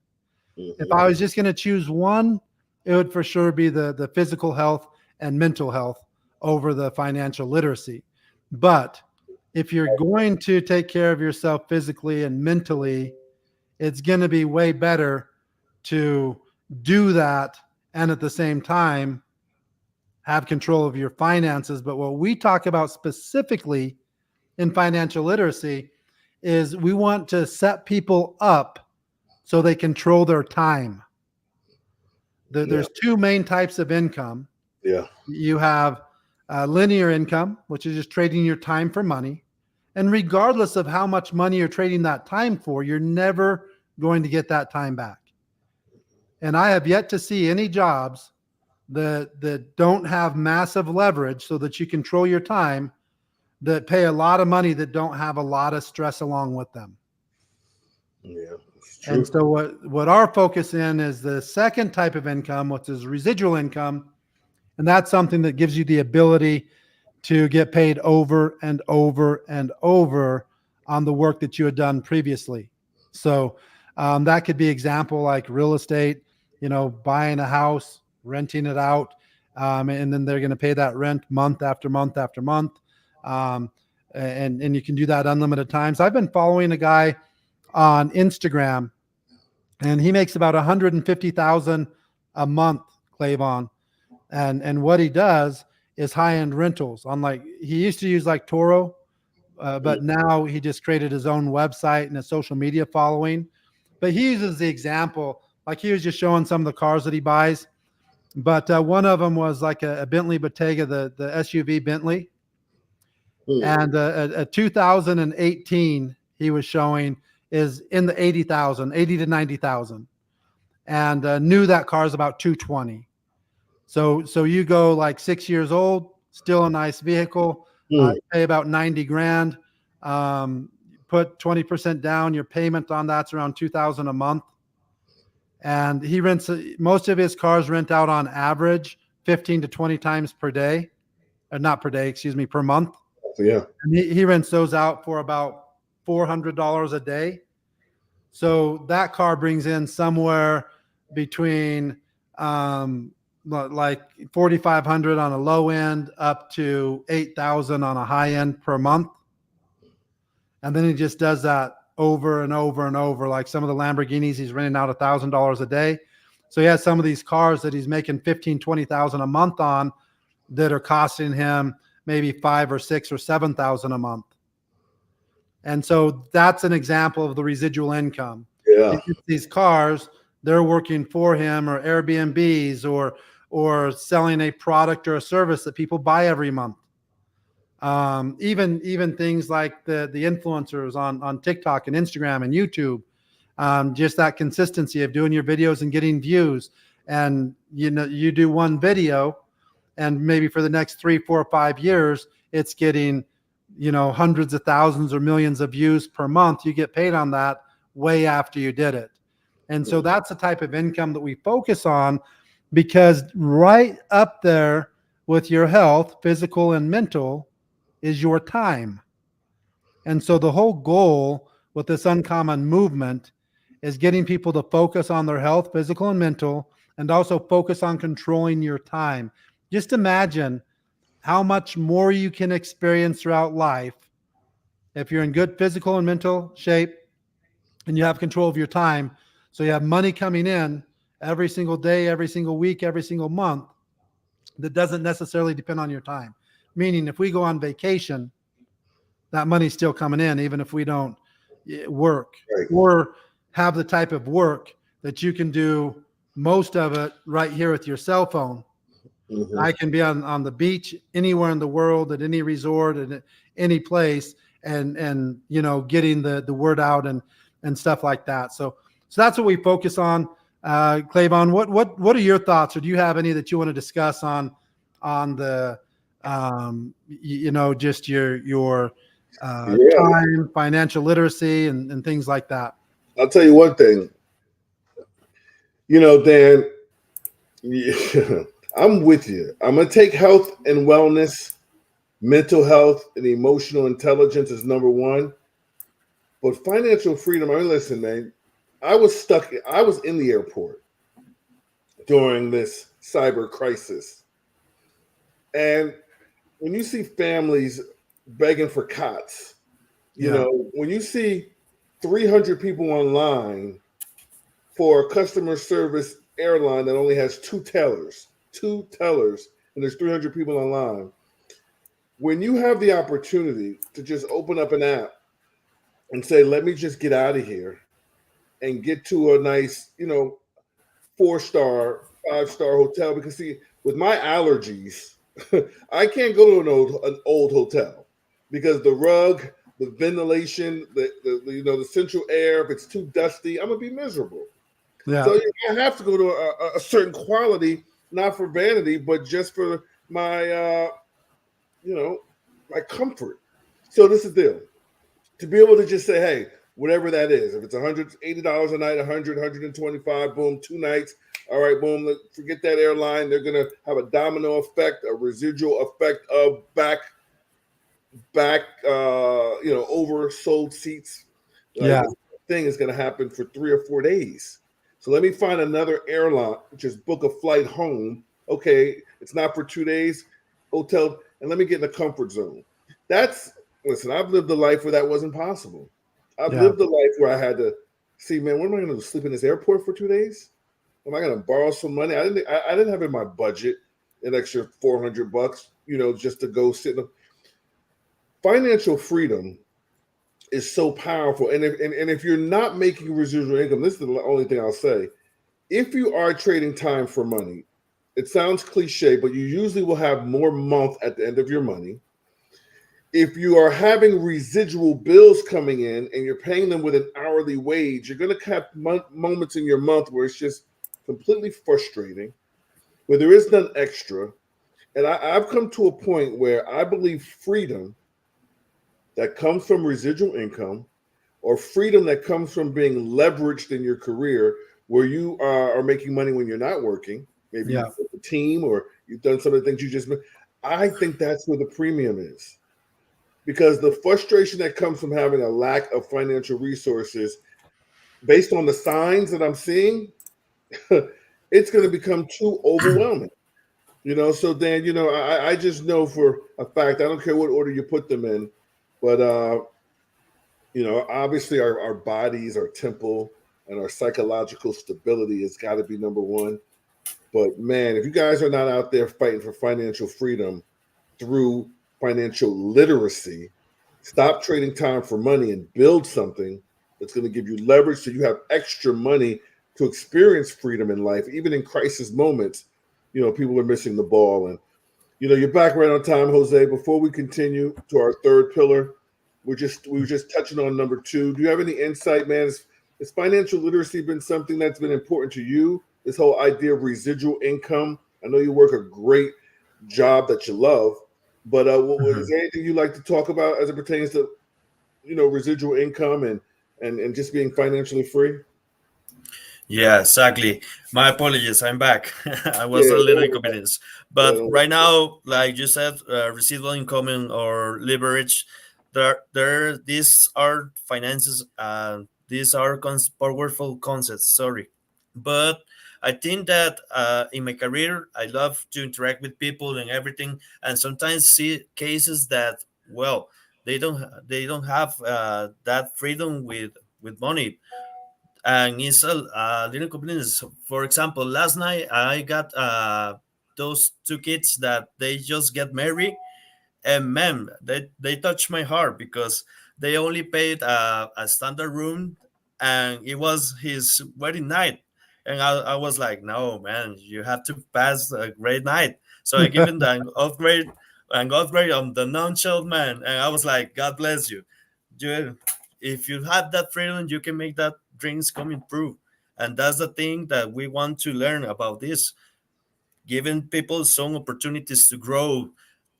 If I was just going to choose one, it would for sure be the physical health and mental health over the financial literacy. But if you're going to take care of yourself physically and mentally, it's going to be way better to do that and at the same time have control of your finances. But what we talk about specifically in financial literacy is we want to set people up so they control their time. There's two main types of income. Yeah. You have linear income, which is just trading your time for money. And regardless of how much money you're trading that time for, you're never going to get that time back. And I have yet to see any jobs that don't have massive leverage so that you control your time, that pay a lot of money, that don't have a lot of stress along with them. Yeah. And so what our focus in is the second type of income, which is residual income. And that's something that gives you the ability to get paid over and over and over on the work that you had done previously. So that could be example like real estate, you know, buying a house, renting it out, and then they're going to pay that rent month after month after month. And you can do that unlimited times. I've been following a guy on Instagram, and he makes about $150,000 a month, Clayvon. And what he does is high-end rentals. On like, he used to use like Turo, but now he just created his own website and a social media following. But he uses the example, like he was just showing some of the cars that he buys. But one of them was like a Bentley Bottega, the SUV Bentley. And a 2018 he was showing is in the 80,000, 80 to 90,000, and new that car is about 220. So you go like 6 years old, still a nice vehicle, pay about 90 grand, put 20% down, your payment on that's around 2,000 a month. And he rents, most of his cars rent out on average 15 to 20 times per day, not per day, excuse me, per month. Yeah. And he rents those out for about $400 a day. So that car brings in somewhere between like 4,500 on a low end up to 8,000 on a high end per month. And then he just does that over and over and over. Like some of the Lamborghinis, he's renting out $1,000 a day. So he has some of these cars that he's making 15, 20,000 a month on that are costing him maybe 5 or 6 or 7,000 a month. And so that's an example of the residual income. Yeah. These cars, they're working for him, or Airbnbs, or selling a product or a service that people buy every month. Even things like the influencers on TikTok and Instagram and YouTube, just that consistency of doing your videos and getting views. And you know, you do one video, and maybe for the next 3, 4, 5 years, it's getting, you know, hundreds of thousands or millions of views per month. You get paid on that way after you did it. And so that's the type of income that we focus on, because right up there with your health, physical and mental, is your time. And so the whole goal with this uncommon movement is getting people to focus on their health, physical and mental, and also focus on controlling your time. Just imagine how much more you can experience throughout life if you're in good physical and mental shape and you have control of your time. So you have money coming in every single day, every single week, every single month that doesn't necessarily depend on your time. Meaning if we go on vacation, that money's still coming in, even if we don't work, Right. or have the type of work that you can do most of it right here with your cell phone. Mhm. I can be on the beach anywhere in the world, at any resort, at any place, and you know, getting the word out and stuff like that. So that's what we focus on. Clayvon, what are your thoughts, or do you have any that you want to discuss on the you know, just your Yeah. time, financial literacy, and things like that? I'll tell you one thing. You know, Dan, yeah, I'm with you. I'm gonna take health and wellness, mental health, and emotional intelligence as number one. But financial freedom, I mean, listen, man, I was in the airport during this cyber crisis. And when you see families begging for cots, you Yeah. know, when you see 300 people online for a customer service airline that only has two tellers, and there's 300 people online. When you have the opportunity to just open up an app and say, let me just get out of here and get to a nice, you know, 4-star, 5-star hotel, because see, with my allergies, I can't go to an old hotel because the rug, the ventilation, the you know, the central air, if it's too dusty, I'm gonna be miserable. Yeah. So I have to go to a certain quality, not for vanity, but just for my, you know, my comfort. So this is the deal. To be able to just say, hey, whatever that is, if it's $180 a night, 100, 125, boom, 2 nights. All right, boom, forget that airline. They're going to have a domino effect, a residual effect of back, you know, oversold seats. Like, Yeah. this thing is going to happen for 3 or 4 days. So let me find another airline, just book a flight home. Okay, it's not for 2 days, hotel, and let me get in the comfort zone. Listen, I've lived a life where that wasn't possible. I've Yeah. lived a life where I had to see, man, what am I going to do? Sleep in this airport for 2 days? Am I going to borrow some money? I didn't have in my budget an extra $400, you know, just to go sit. Financial freedom is so powerful. And if you're not making residual income, this is the only thing I'll say. If you are trading time for money, it sounds cliche, but you usually will have more month at the end of your money. If you are having residual bills coming in and you're paying them with an hourly wage, you're going to have moments in your month where it's just completely frustrating, where there is none extra. And I've come to a point where I believe freedom that comes from residual income, or freedom that comes from being leveraged in your career, where you are making money when you're not working, maybe Yeah. you've a team or you've done some of the things you just, I think that's where the premium is. Because the frustration that comes from having a lack of financial resources, based on the signs that I'm seeing, it's going to become too overwhelming. You know, so Dan, you know, I just know for a fact, I don't care what order you put them in, but you know, obviously our bodies, our temple, and our psychological stability has got to be number one. But man, if you guys are not out there fighting for financial freedom through financial literacy, stop trading time for money and build something that's going to give you leverage so you have extra money to experience freedom in life, even in crisis moments. You know, people are missing the ball. And, you know, you're back right on time, Jose. Before we continue to our third pillar, we were just touching on number 2. Do you have any insight, man? Has financial literacy been something that's been important to you? This whole idea of residual income. I know you work a great job that you love, but is there anything you'd like to talk about as it pertains to, you know, residual income and just being financially free? Yeah, exactly. My apologies. I'm back. I was Yeah, a little don't worry about inconvenienced. it. Yeah, But don't worry. right now, like you said, residual income or leverage, these are finances, these are powerful concepts, sorry. But I think that in my career I love to interact with people and everything, and sometimes see cases that, well, they don't have that freedom with money, and it's a little convenience. For example, last night I got those two kids that they just get married, and man, they touched my heart because they only paid a standard room, and it was his wedding night. And I was like, no, man, you have to pass a great night. So I given the upgrade on the non-child man, and I was like, God bless you. You, if you have that freedom, you can make that dreams come true. And that's the thing that we want to learn about this, giving people some opportunities to grow,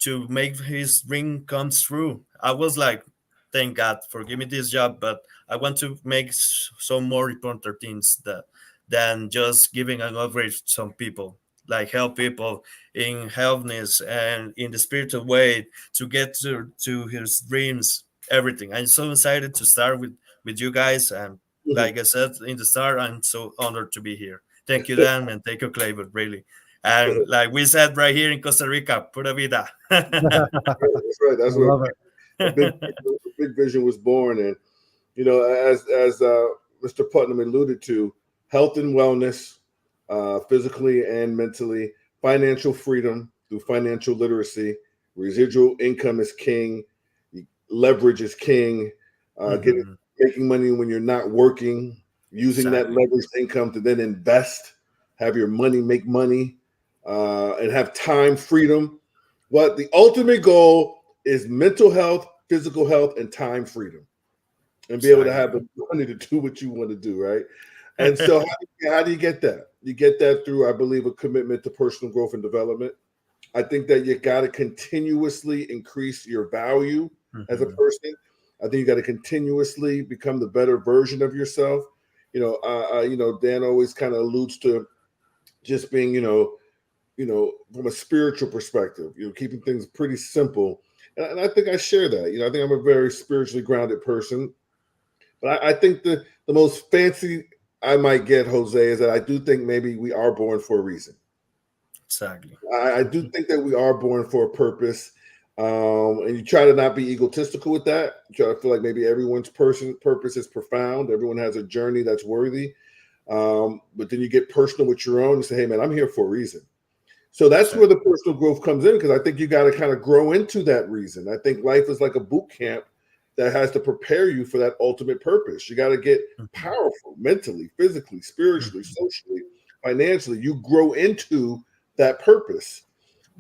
to make his dream come true. I was like, thank God for giving me this job, but I want to make some more important things than just giving an upgrade to some people, like help people in healthness and in the spiritual way to get to his dreams, everything. I'm so excited to start with you guys, and like I said in the start, I'm so honored to be here. Thank you, Dan, and thank you, Clayton, really. And like we said right here in Costa Rica, pura vida. That's right. That's I where love it. a big vision was born. And, you know, as Mr. Putnam alluded to, health and wellness, physically and mentally, financial freedom through financial literacy, residual income is king, leverage is king, making money when you're not working, using that leveraged income to then invest, have your money make money, and have time freedom. But the ultimate goal is mental health, physical health, and time freedom, and be able to have the money to do what you want to do, right? And so how do you get that? You get that through, I believe, a commitment to personal growth and development. I think that you got to continuously increase your value as a person. I think you got to continuously become the better version of yourself. You know, Dan always kind of alludes to just being, you know, from a spiritual perspective, you know, keeping things pretty simple. And I think I share that. You know, I think I'm a very spiritually grounded person. But I think the most fancy I might get, Jose, is that I do think maybe we are born for a reason. Exactly. I do think that we are born for a purpose. And you try to not be egotistical with that. You try to feel like maybe everyone's purpose is profound. Everyone has a journey that's worthy. But then you get personal with your own and say, hey, man, I'm here for a reason. So that's where the personal growth comes in, because I think you got to kind of grow into that reason. I think life is like a boot camp that has to prepare you for that ultimate purpose. You got to get powerful mentally, physically, spiritually, socially, financially. You grow into that purpose.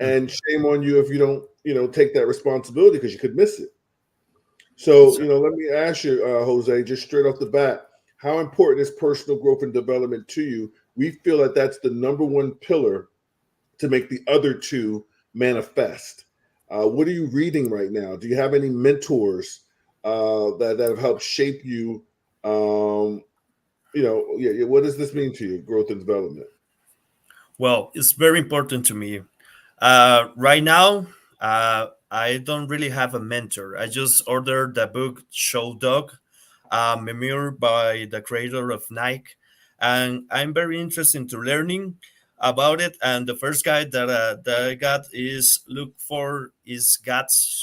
And shame on you if you don't, you know, take that responsibility, because you could miss it. So, you know, let me ask you, Jose, just straight off the bat, how important is personal growth and development to you? We feel that that's the number one pillar to make the other two manifest. What are you reading right now? Do you have any mentors that have helped shape you? You know, what does this mean to you, growth and development? Well, it's very important to me. Right now, I don't really have a mentor. I just ordered the book Show Dog, memoir by the creator of Nike, and I'm very interested into learning about it. And the first guide that I got is look for is God's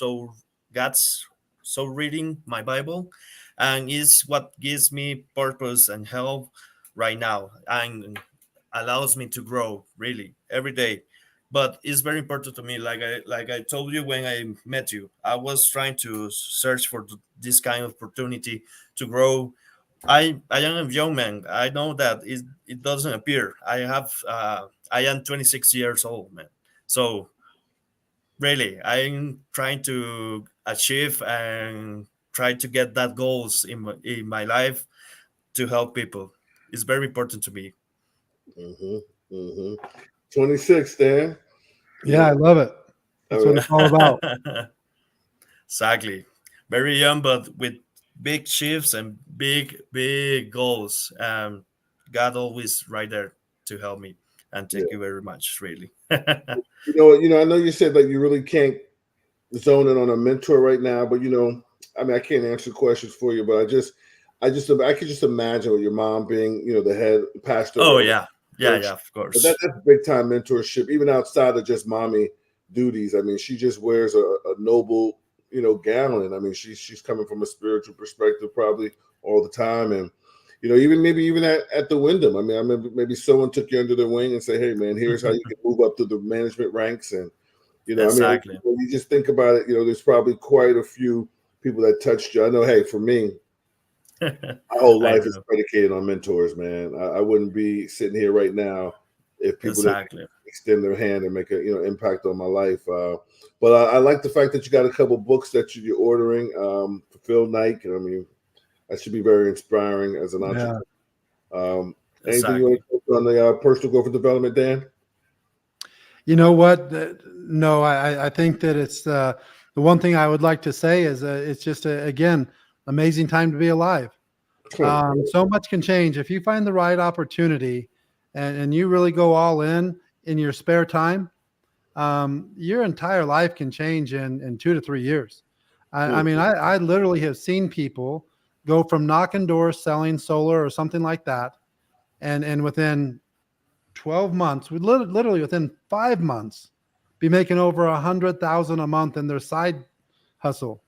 so reading my Bible, and is what gives me purpose and help right now, and allows me to grow really every day. But it's very important to me, like I told you when I met you, I was trying to search for this kind of opportunity to grow. I am a young man. I know that it doesn't appear. I am 26 years old, man. So really, I'm trying to achieve and try to get that goals in my life to help people. It's very important to me. 26, Dan. Yeah, I love it. That's what it's all about. Exactly. Very young, but with big shifts and big goals. God always right there to help me. And thank you very much, really. You know, I know you said that you really can't zone in on a mentor right now, but you know, I mean, I can't answer questions for you, but I could just imagine with your mom being, the head pastor. Oh Of yeah, church. of But course. that's big time mentorship, even outside of just mommy duties. I mean, she just wears a noble, gown. I mean, she's coming from a spiritual perspective probably all the time. And, even at the Wyndham. I mean, I remember maybe someone took you under their wing and say, hey man, here's how you can move up to the management ranks. And, I mean, Exactly. when you just think about it, there's probably quite a few people that touched you. I know, hey, for me, my whole I life is know. predicated on mentors, man. I wouldn't be sitting here right now if people didn't Exactly. extend their hand and make a impact on my life. But I like the fact that you got a couple books that you're ordering for Phil Knight. I mean, that should be very inspiring as an entrepreneur. Anything you want to talk on the personal growth and development, Dan? You know what? No, I think that it's the one thing I would like to say is it's just again, amazing time to be alive. So much can change if you find the right opportunity and you really go all in your spare time. Your entire life can change in 2 to 3 years. I mean, I literally have seen people go from knocking doors selling solar or something like that, and within 12 months, literally within 5 months, be making over $100,000 a month in their side hustle,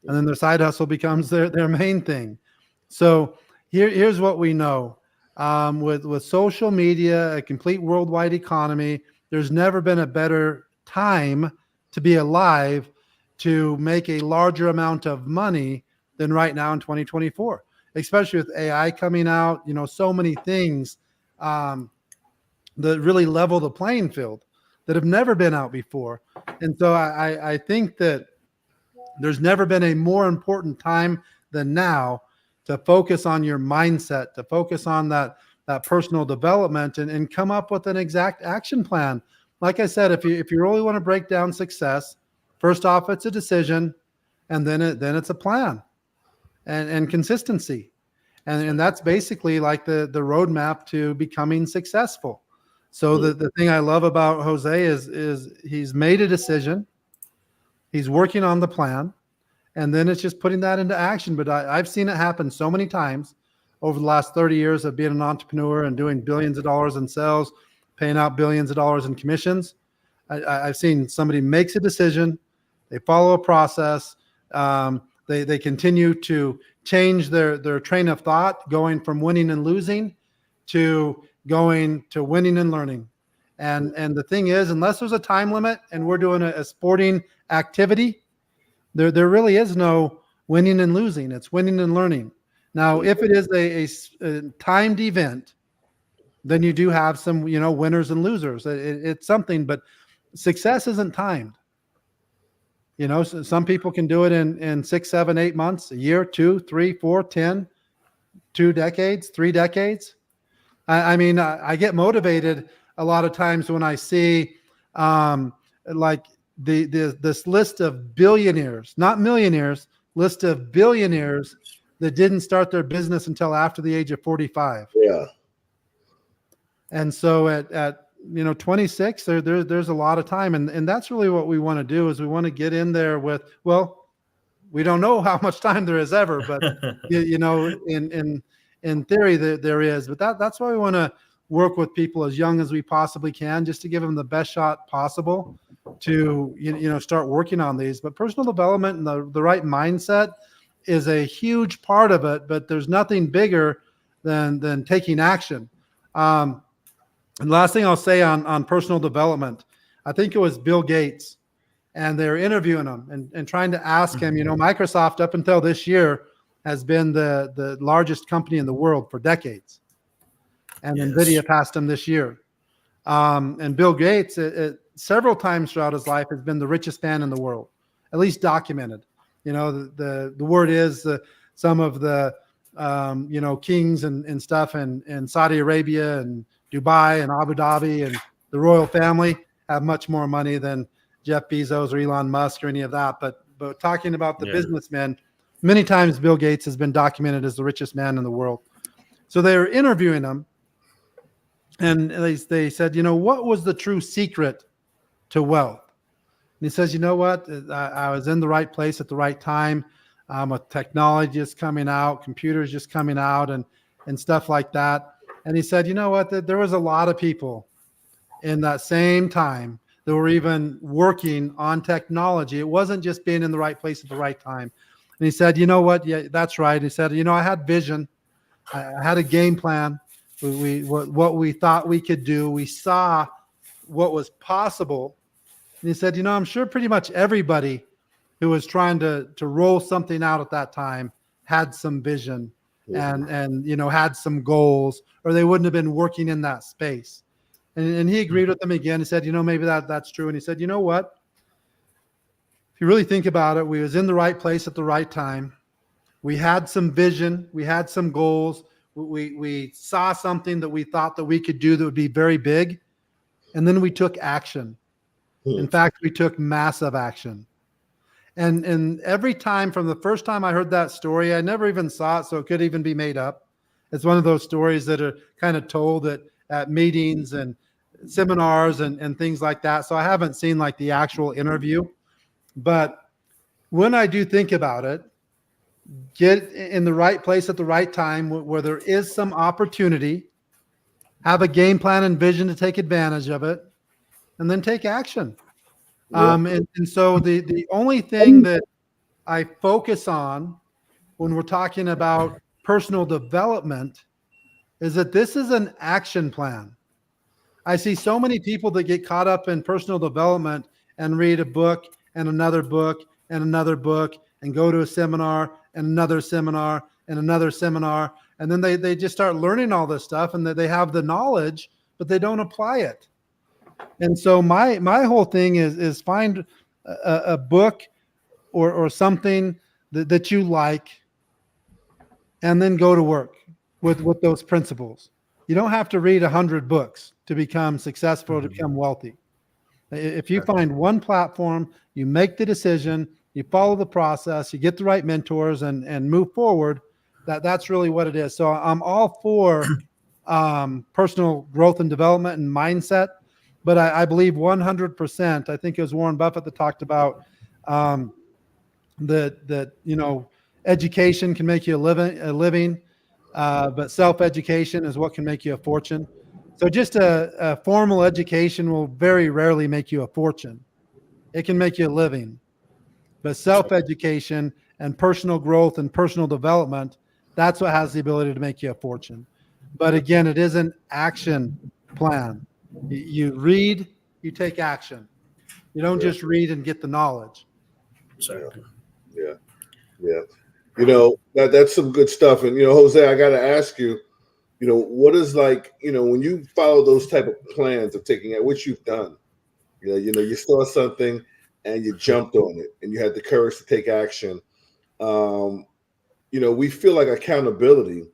and then their side hustle becomes their main thing. So here's what we know: with social media, a complete worldwide economy, there's never been a better time to be alive to make a larger amount of money than right now in 2024, especially with AI coming out. So many things that really level the playing field that have never been out before. And so I think that there's never been a more important time than now to focus on your mindset, to focus on that personal development and come up with an exact action plan. Like I said, if you really want to break down success, first off, it's a decision, and then it's a plan and consistency. And that's basically like the roadmap to becoming successful. So the thing I love about Jose is he's made a decision, he's working on the plan, and then it's just putting that into action. But I've seen it happen so many times over the last 30 years of being an entrepreneur and doing billions of dollars in sales, paying out billions of dollars in commissions. I've seen somebody makes a decision, they follow a process, they continue to change their train of thought, going from winning and losing to going to winning and learning. And the thing is, unless there's a time limit and we're doing a sporting activity, there really is no winning and losing. It's winning and learning. Now, if it is a timed event, then you do have some, winners and losers. It's something, but success isn't timed. So some people can do it in 6, 7, 8 months, a year, 2, 3, 4, 10, 2 decades, 3 decades. I mean, I get motivated a lot of times when I see like this list of billionaires, not millionaires, list of billionaires that didn't start their business until after the age of 45. Yeah. And so at 26, there's a lot of time. And that's really what we want to do is we want to get in there with, well, we don't know how much time there is ever, but in theory there is, but that's why we want to work with people as young as we possibly can, just to give them the best shot possible to, start working on these. But personal development and the right mindset is a huge part of it, but there's nothing bigger than taking action. And the last thing I'll say on personal development, I think it was Bill Gates, and they're interviewing him and trying to ask him, Microsoft up until this year has been the largest company in the world for decades. And Yes. NVIDIA passed him this year. And Bill Gates, several times throughout his life, has been the richest man in the world, at least documented. The word is some of the, kings and stuff in Saudi Arabia and Dubai and Abu Dhabi and the royal family have much more money than Jeff Bezos or Elon Musk or any of that. But talking about the businessmen, many times Bill Gates has been documented as the richest man in the world. So they were interviewing him, and they said, what was the true secret to wealth? And he says, you know what? I was in the right place at the right time. with technology just coming out, computers just coming out, and stuff like that. And he said, you know what? There was a lot of people in that same time that were even working on technology. It wasn't just being in the right place at the right time. And he said, you know what? Yeah, that's right. He said, I had vision. I had a game plan. What we thought we could do. We saw what was possible. And he said, I'm sure pretty much everybody who was trying to roll something out at that time had some vision and had some goals, or they wouldn't have been working in that space. And he agreed with them again. He said, maybe that's true. And he said, you know what? If you really think about it, we was in the right place at the right time. We had some vision. We had some goals. We saw something that we thought that we could do that would be very big. And then we took action. In fact, we took massive action. And every time, from the first time I heard that story, I never even saw it, so it could even be made up. It's one of those stories that are kind of told at meetings and seminars and things like that. So I haven't seen like the actual interview. But when I do think about it, get in the right place at the right time where there is some opportunity, have a game plan and vision to take advantage of it, and then take action. Yeah. And so the only thing that I focus on when we're talking about personal development is that this is an action plan. I see so many people that get caught up in personal development and read a book and another book and another book and go to a seminar and another seminar and another seminar. And then they just start learning all this stuff, and that they have the knowledge, but they don't apply it. And so my whole thing is find a book or something that you like, and then go to work with those principles. You don't have to read 100 books to become successful, to become wealthy. If you find one platform, you make the decision, you follow the process, you get the right mentors, and move forward, that's really what it is. So I'm all for personal growth and development and mindset. But I believe 100%, I think it was Warren Buffett that talked about that education can make you a living, but self-education is what can make you a fortune. So just a formal education will very rarely make you a fortune. It can make you a living. But self-education and personal growth and personal development, that's what has the ability to make you a fortune. But again, it is an action plan. You read, you take action. You don't just read and get the knowledge. Exactly. Yeah. That's some good stuff. And Jose, I got to ask you, what is like, when you follow those type of plans of taking it, which you've done, you saw something and you jumped on it and you had the courage to take action. We feel like accountability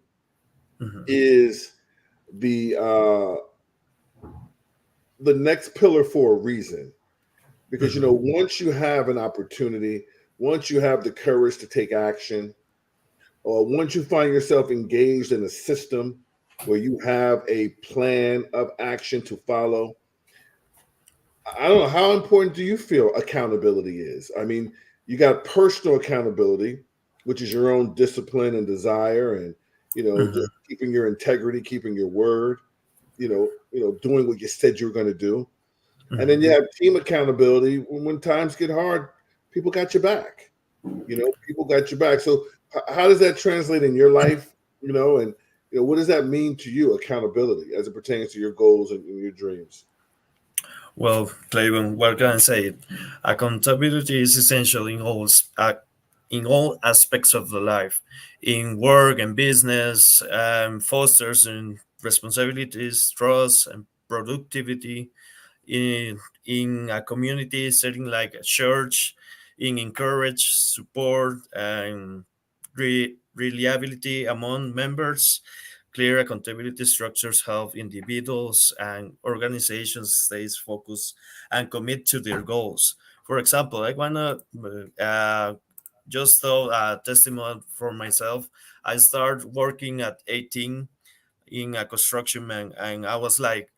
is the next pillar for a reason, because once you have an opportunity, once you have the courage to take action, or once you find yourself engaged in a system where you have a plan of action to follow, I don't know, how important do you feel accountability is? I mean, you got personal accountability, which is your own discipline and desire, and just keeping your integrity, keeping your word, doing what you said you were going to do. And then you have team accountability. When times get hard, people got your back. People got your back. So how does that translate in your life? And what does that mean to you, accountability, as it pertains to your goals and your dreams? Well, Clayton, what can I say? Accountability is essential in all aspects of the life, in work and business, fosters and responsibilities, trust and productivity, in a community setting like a church, in encourage, support, and reliability among members. Clear accountability structures help individuals and organizations stay focused and commit to their goals. For example, I want to just throw a testimony for myself. I started working at 18 in a construction man, and I was like,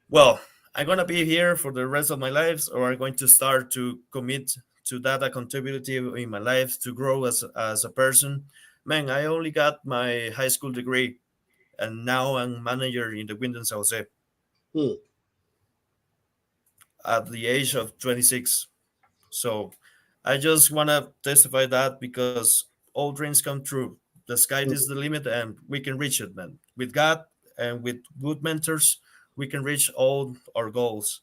well, I'm going to be here for the rest of my life, or I'm going to start to commit to that accountability in my life to grow as a person. Man, I only got my high school degree, and now I'm manager in the Wind San Jose Hmm. at the age of 26. So I just want to testify that because all dreams come true. The sky is the limit, and we can reach it, man. With God and with good mentors, we can reach all our goals.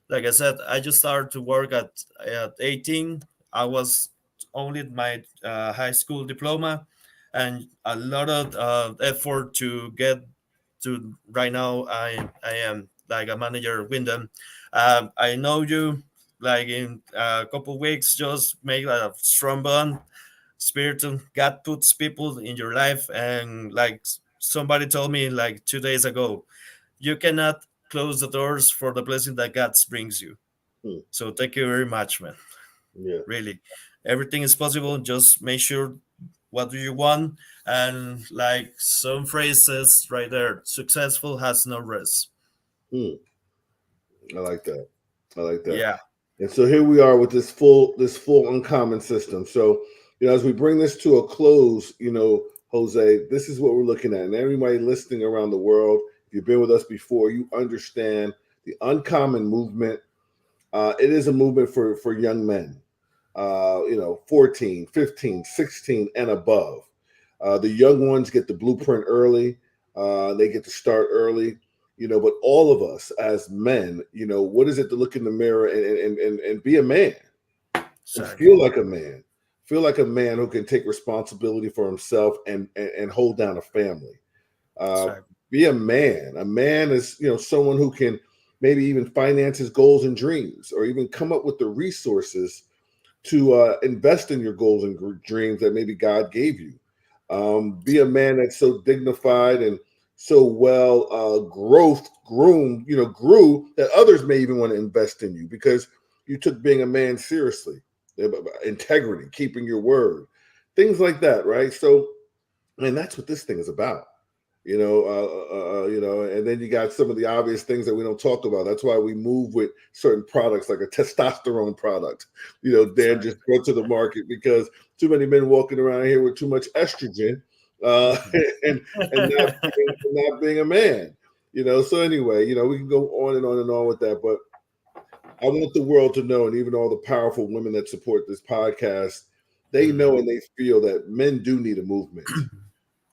Like I said, I just started to work at 18. I was only my high school diploma, and a lot of effort to get to right now. I am like a manager of Wyndham. I know you like in a couple weeks, just make a strong bond. Spirit of God puts people in your life, and like somebody told me like 2 days ago, you cannot close the doors for the blessing that God brings you. Hmm. So thank you very much, man. Yeah. Really, everything is possible. Just make sure what do you want, and like some phrases right there, successful has no rest. Hmm. I like that. I like that. Yeah. And so here we are with this full uncommon system. So, as we bring this to a close, Jose, this is what we're looking at. And everybody listening around the world, if you've been with us before, you understand the uncommon movement. It is a movement for young men, 14, 15, 16, and above. The young ones get the blueprint early. They get to start early, but all of us as men, what is it to look in the mirror and be a man and Exactly. feel like a man? Feel like a man who can take responsibility for himself and hold down a family. Uh, Exactly. be a man. A man is, someone who can maybe even finance his goals and dreams, or even come up with the resources to invest in your goals and dreams that maybe God gave you. Be a man that's so dignified and so well growth groomed, grew that others may even want to invest in you because you took being a man seriously. Integrity, keeping your word, things like that, right? So, and that's what this thing is about. And then you got some of the obvious things that we don't talk about. That's why we move with certain products like a testosterone product. Dan just Exactly. go to the market because too many men walking around here with too much estrogen, uh, and not being a man. So anyway, we can go on and on and on with that, but I want the world to know, and even all the powerful women that support this podcast, they know and they feel that men do need a movement.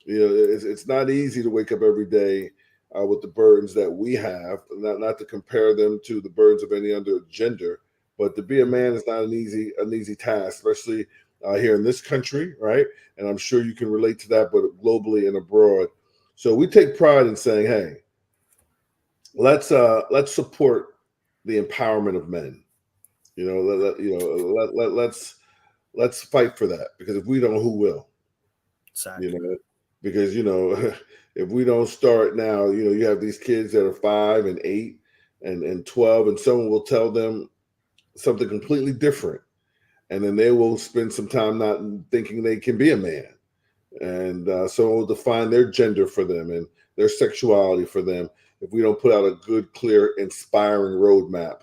It's not easy to wake up every day with the burdens that we have. Not to compare them to the burdens of any other gender, but to be a man is not an easy task, especially here in this country, right? And I'm sure you can relate to that, but globally and abroad. So we take pride in saying, "Hey, let's support the empowerment of men." Let's fight for that because if we don't, who will? you Exactly. know, because if we don't start now, you have these kids that are 5 and 8 and 12, and someone will tell them something completely different, and then they will spend some time not thinking they can be a man, and someone will define their gender for them and their sexuality for them if we don't put out a good, clear, inspiring roadmap.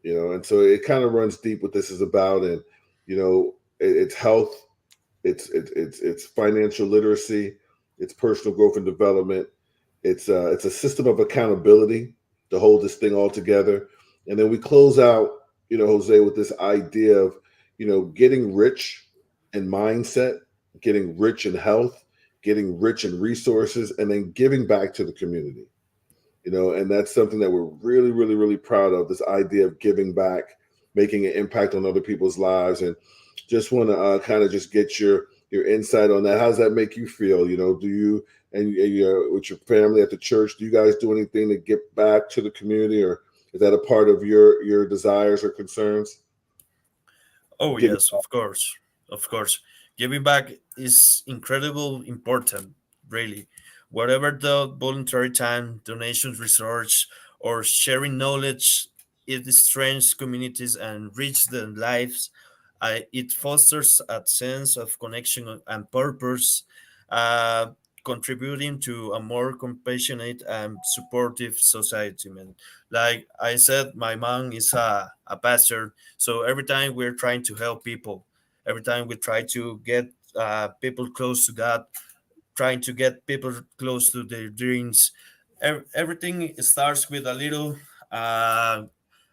And so it kind of runs deep what this is about, and it's health, it's financial literacy, it's personal growth and development. It's a system of accountability to hold this thing all together. And then we close out, Jose, with this idea of, getting rich in mindset, getting rich in health, getting rich in resources, and then giving back to the community. And that's something that we're really, really, really proud of. This idea of giving back, making an impact on other people's lives, and just want to kind of just get your insight on that. How does that make you feel? Do you and with your family at the church, do you guys do anything to give back to the community, or is that a part of your desires or concerns? Oh Giving. yes, of course, of course. Giving back is incredible important, really. Whatever the voluntary time, donations, research, or sharing knowledge, it strengthens communities and reach the lives. It fosters a sense of connection and purpose. Uh, contributing to a more compassionate and supportive society, man. Like I said, my mom is a pastor, so every time we're trying to help people, every time we try to get people close to God, trying to get people close to their dreams. Everything starts with a little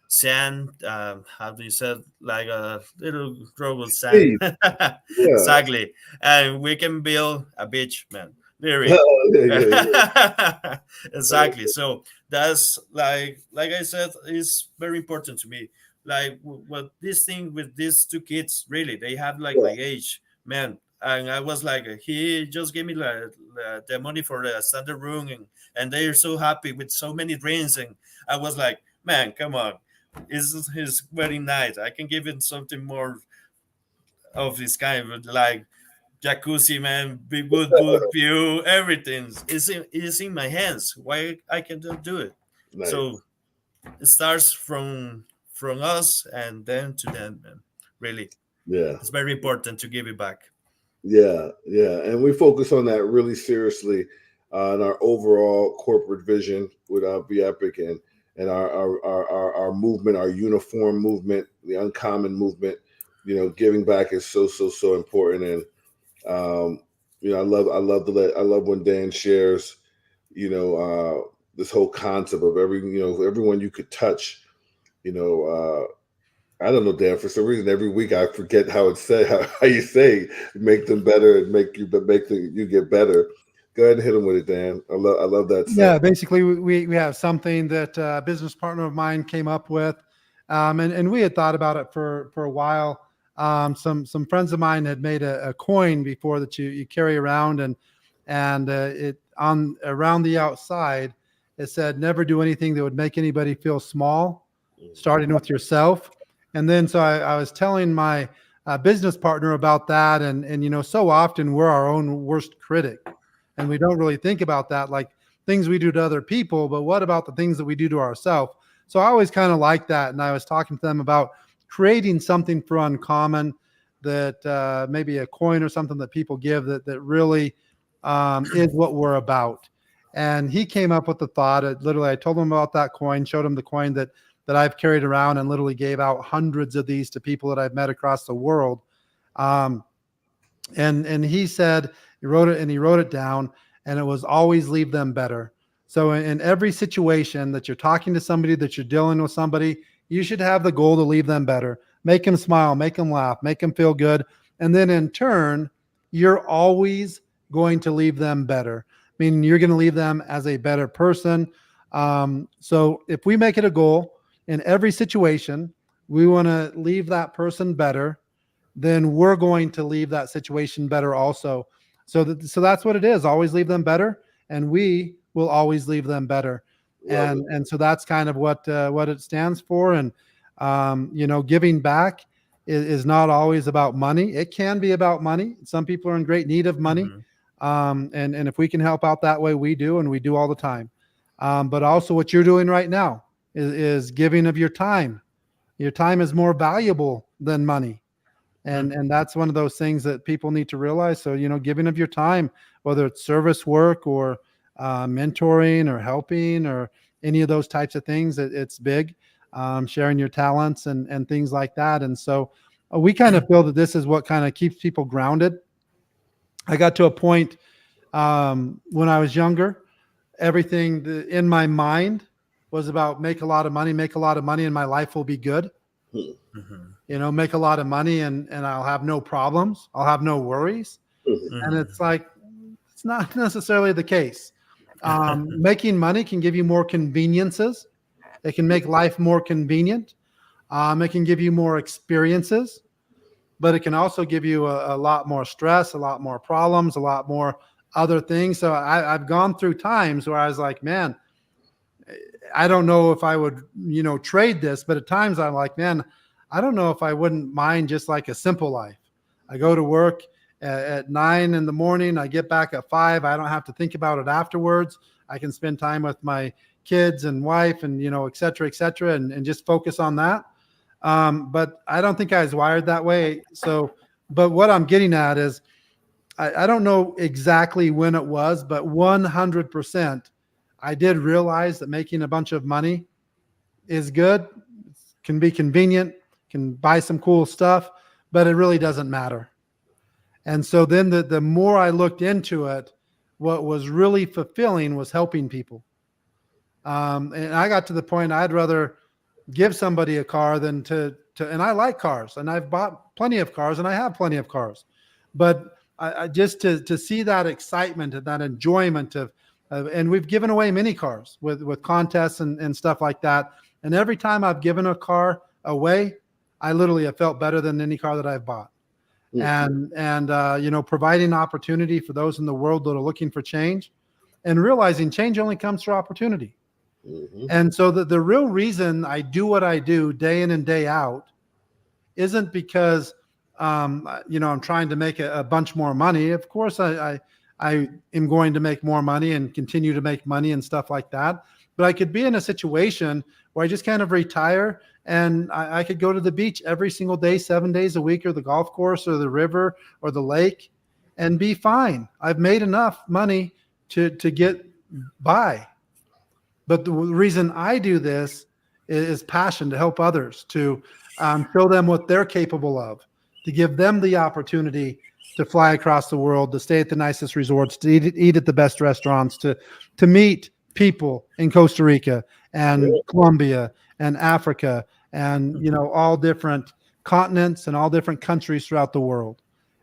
sand. How do you say it? Like a little drop of sand. Steve, yeah. Exactly, and we can build a beach, man. Literally. Yeah. Exactly. So that's like I said, is very important to me. Like what this thing with these two kids, really, they have like Yeah. my age, man. And I was like, he just gave me like the money for the standard room, and they're so happy with so many drinks, and I was like, man, come on, it's his wedding night. I can give him something more of this kind of like jacuzzi, man, big good view, everything is in my hands. Why I cannot do it? Nice. So it starts from us and then to them, man. Really, Yeah. it's very important to give it back. Yeah. And we focus on that really seriously in our overall corporate vision with Be Epic and our movement, our uniform movement, the uncommon movement. Giving back is so important. And I love when Dan shares, this whole concept of everyone you could touch. I don't know, Dan. For some reason, every week I forget how it's said. How you say make them better and make you get better. Go ahead and hit them with it, Dan. I love that. Yeah, basically we have something that a business partner of mine came up with, and we had thought about it for a while. Some friends of mine had made a coin before that you carry around, and it on around the outside it said, "Never do anything that would make anybody feel small, starting with yourself." And then so I was telling my business partner about that, and so often we're our own worst critic, and we don't really think about that, like things we do to other people, but what about the things that we do to ourselves? So I always kind of like that, and I was talking to them about creating something for Uncommon, that maybe a coin or something that people give that really is what we're about. And he came up with the thought. Literally, I told him about that coin, showed him the coin that I've carried around, and literally gave out hundreds of these to people that I've met across the world. And he said, he wrote it down, and it was always leave them better. So in every situation that you're talking to somebody, that you're dealing with somebody, you should have the goal to leave them better, make them smile, make them laugh, make them feel good. And then in turn, you're always going to leave them better. Meaning you're going to leave them as a better person. So if we make it a goal in every situation, we want to leave that person better, then we're going to leave that situation better also. So that's what it is. Always leave them better, and we will always leave them better. And so that's kind of what it stands for. And giving back is not always about money. It can be about money. Some people are in great need of money. And if we can help out that way, we do, and we do all the time. But also what you're doing right now is giving of your time. Your time is more valuable than money. And that's one of those things that people need to realize. So, giving of your time, whether it's service work or mentoring or helping or any of those types of things, it's big. Sharing your talents and things like that. And so we kind of feel that this is what kind of keeps people grounded. I got to a point when I was younger, everything in my mind was about make a lot of money, and my life will be good. Make a lot of money and I'll have no problems. I'll have no worries. And it's like, it's not necessarily the case. Making money can give you more conveniences. It can make life more convenient. It can give you more experiences, but it can also give you a lot more stress, a lot more problems, a lot more other things. So I've gone through times where I was like, man, I don't know if I would, trade this, but at times I'm like, man, I don't know if I wouldn't mind just like a simple life. I go to work at 9 in the morning. I get back at 5. I don't have to think about it afterwards. I can spend time with my kids and wife and, et cetera, and just focus on that. But I don't think I was wired that way. So, but what I'm getting at is I don't know exactly when it was, but 100%, I did realize that making a bunch of money is good, can be convenient, can buy some cool stuff, but it really doesn't matter. And so then the more I looked into it, what was really fulfilling was helping people. And I got to the point I'd rather give somebody a car than and I like cars, and I've bought plenty of cars, and I have plenty of cars, but I just to see that excitement and that enjoyment and we've given away many cars with contests and stuff like that. And every time I've given a car away, I literally have felt better than any car that I've bought. And providing opportunity for those in the world that are looking for change, and realizing change only comes through opportunity. Mm-hmm. And so the real reason I do what I do day in and day out isn't because I'm trying to make a bunch more money. Of course, I am going to make more money and continue to make money and stuff like that. But I could be in a situation where I just kind of retire and I could go to the beach every single day, 7 days a week, or the golf course or the river or the lake, and be fine. I've made enough money to get by. But the reason I do this is passion, to help others, to show them what they're capable of, to give them the opportunity to fly across the world, to stay at the nicest resorts, to eat at the best restaurants, to meet people in Costa Rica and Colombia and Africa and, all different continents and all different countries throughout the world.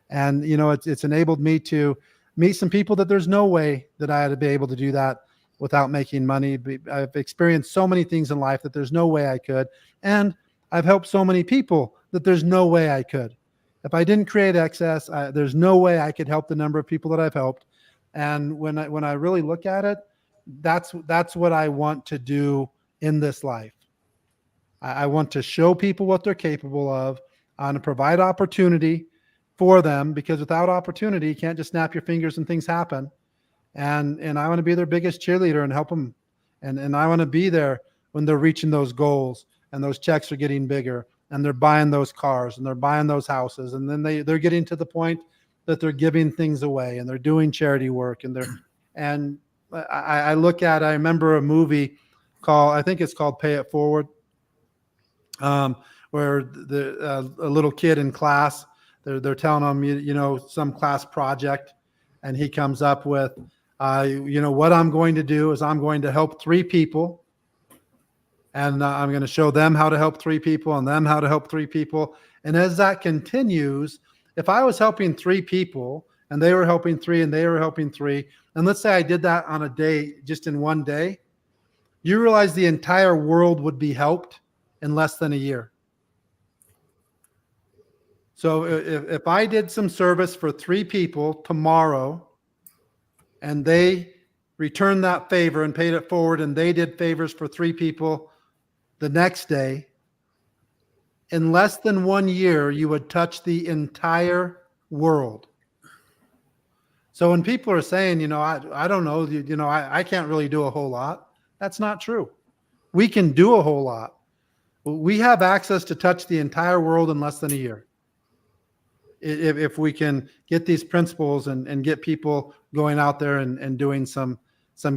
And, it's enabled me to meet some people that there's no way that I had to be able to do that without making money. I've experienced so many things in life that there's no way I could. And I've helped so many people that there's no way I could. If I didn't create excess, there's no way I could help the number of people that I've helped. And when I really look at it, that's what I want to do in this life. I want to show people what they're capable of. I want to provide opportunity for them, because without opportunity, you can't just snap your fingers and things happen. And I want to be their biggest cheerleader and help them. And I want to be there when they're reaching those goals and those checks are getting bigger and they're buying those cars and they're buying those houses. And then they're getting to the point that they're giving things away and they're doing charity work. And I remember a movie I think it's called Pay It Forward, where a little kid in class, they're telling him, some class project, and he comes up with, what I'm going to do is I'm going to help 3 people, and I'm going to show them how to help 3 people and them how to help 3 people. And as that continues, if I was helping 3 people and they were helping 3 and they were helping 3, and let's say I did that on a day, just in one day, you realize the entire world would be helped in less than a year. So if I did some service for 3 people tomorrow and they returned that favor and paid it forward, and they did favors for 3 people the next day, in less than 1 year, you would touch the entire world. So when people are saying, I don't know, I can't really do a whole lot, that's not true. We can do a whole lot. We have access to touch the entire world in less than a year, if we can get these principles and get people going out there and doing some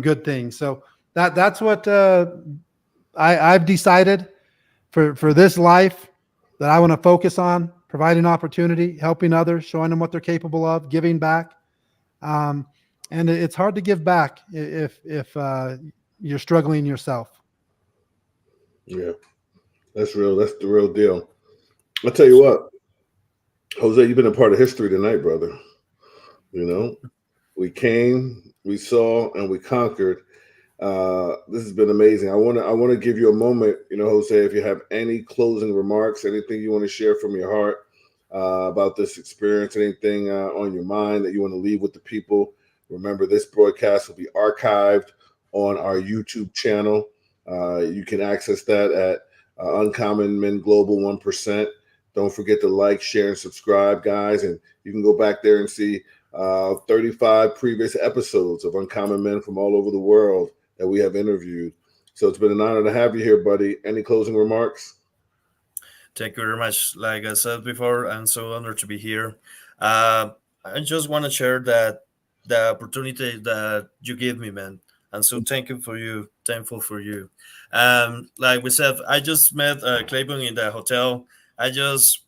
good things. So that's what I've decided for this life, that I want to focus on: providing opportunity, helping others, showing them what they're capable of, giving back. And it's hard to give back if you're struggling yourself. Yeah, that's real. That's the real deal. I'll tell you what, Jose, you've been a part of history tonight, brother. We came, we saw, and we conquered. This has been amazing. I want to give you a moment, Jose, if you have any closing remarks, anything you want to share from your heart about this experience, anything on your mind that you want to leave with the people. Remember, this broadcast will be archived on our YouTube channel. You can access that at Uncommon Men Global 1%. Don't forget to like, share, and subscribe, guys. And you can go back there and see 35 previous episodes of Uncommon Men from all over the world that we have interviewed. So it's been an honor to have you here, buddy. Any closing remarks? Thank you very much. Like I said before, I'm so honored to be here. I just want to share that the opportunity that you give me, man. And so thank you for you, thankful for you. Like we said, I just met Claiborne in the hotel. I just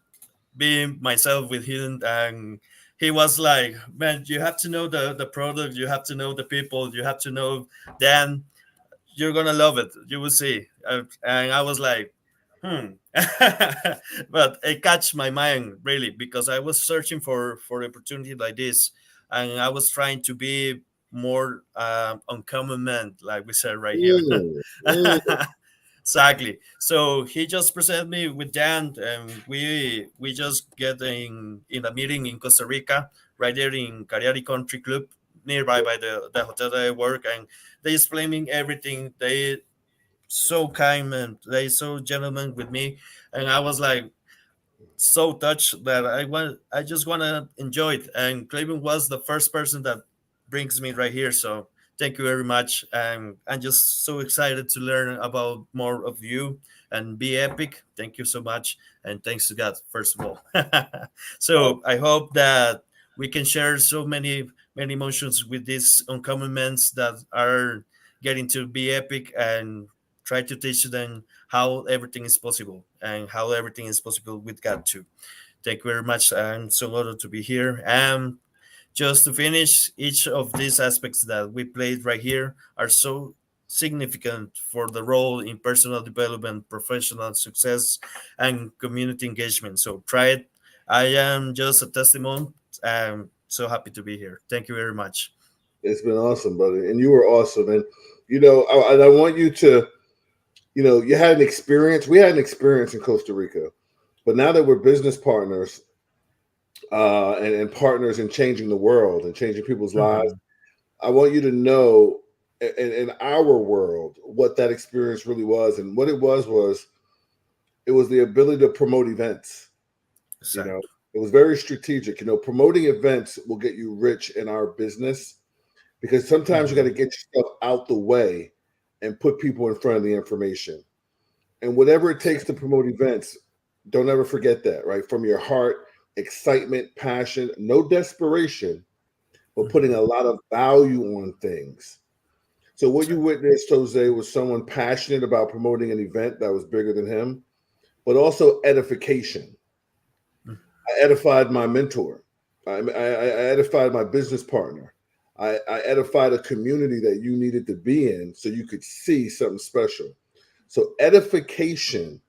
being myself with him, and he was like, man, you have to know the product, you have to know the people, you have to know Dan, you're gonna love it, you will see. And I was like, but it catch my mind really, because I was searching for opportunity like this, and I was trying to be more uncommon man, like we said right here. Mm, mm. Exactly. So he just presented me with Dan, and we just get in a meeting in Costa Rica, right there in Cariari Country Club, nearby by the hotel that I work, and they explaining everything. They so kind and they so gentleman with me, and I was like so touched that I just want to enjoy it. And Clayton was the first person that brings me right here. So thank you very much. And I'm just so excited to learn about more of you and be epic. Thank you so much. And thanks to God, first of all. Oh, So I hope that we can share so many emotions with these uncommon men that are getting to be epic, and try to teach them how everything is possible and how everything is possible with God too. Thank you very much. I'm so honored to be here. And just to finish, each of these aspects that we played right here are so significant for the role in personal development, professional success, and community engagement. So try it. I am just a testimony. I'm so happy to be here. Thank you very much. it's been awesome, brother, and you were awesome. And I want you to, you had an experience. We had an experience in Costa Rica, but now that we're business partners and partners in changing the world and changing people's lives, Mhm. I want you to know in our world what that experience really was. And what was it was the ability to promote events. You know, Exactly. it was very strategic. Promoting events will get you rich in our business because sometimes you got to Mhm. get yourself out the way and put people in front of the information. And whatever it takes to promote events, don't ever forget that, right? From your heart, excitement, passion, no desperation, but putting Mhm. a lot of value on things. So what you Exactly. witnessed, Jose, was someone passionate about promoting an event that was bigger than him, but also edification. Mhm. I edified my mentor. I edified my business partner. I edified a community that you needed to be in so you could see something special. So edification,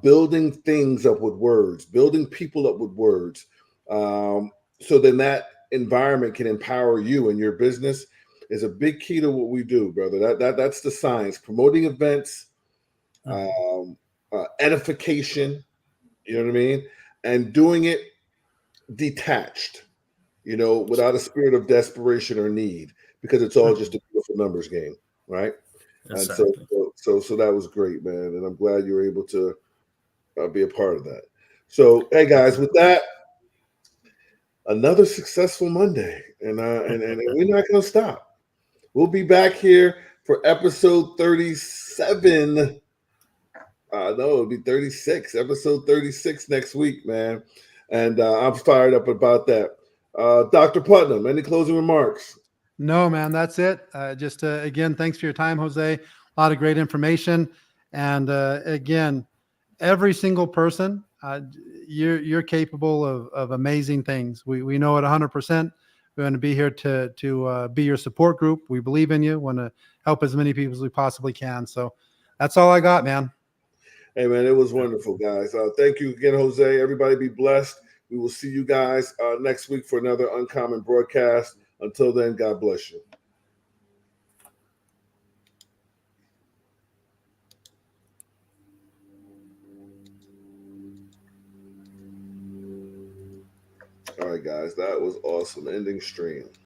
building things up with words, building people up with words. So then that environment can empower you and your business is a big key to what we do, brother. That's the science. Promoting events, Mhm. um, edification. You know what I mean, and doing it detached. Without a spirit of desperation or need, because it's all just Mhm. a beautiful numbers game, right? And so, Exactly. so that was great, man. And I'm glad you were able to be a part of that. So, hey Thank guys, you with very much. that, another successful Monday, and we're not going to stop. We'll be back here for episode 37. No, it'll be 36. Episode 36 next week, man. And I'm fired up about that. Dr. Putnam, any closing remarks? No, man, that's it. Just again, thanks for your time, Jose. A lot of great information, and again, every single person, you're capable of amazing things. We know it 100%. We're going to be here to be your support group. We believe in you. Want to help as many people as we possibly can. So that's all I got, man. Hey, man, it was wonderful, guys. Thank you again, Jose. Everybody be blessed. We will see you guys next week for another Uncommon broadcast. Until then, God bless you. All right, guys, that was awesome. Ending stream.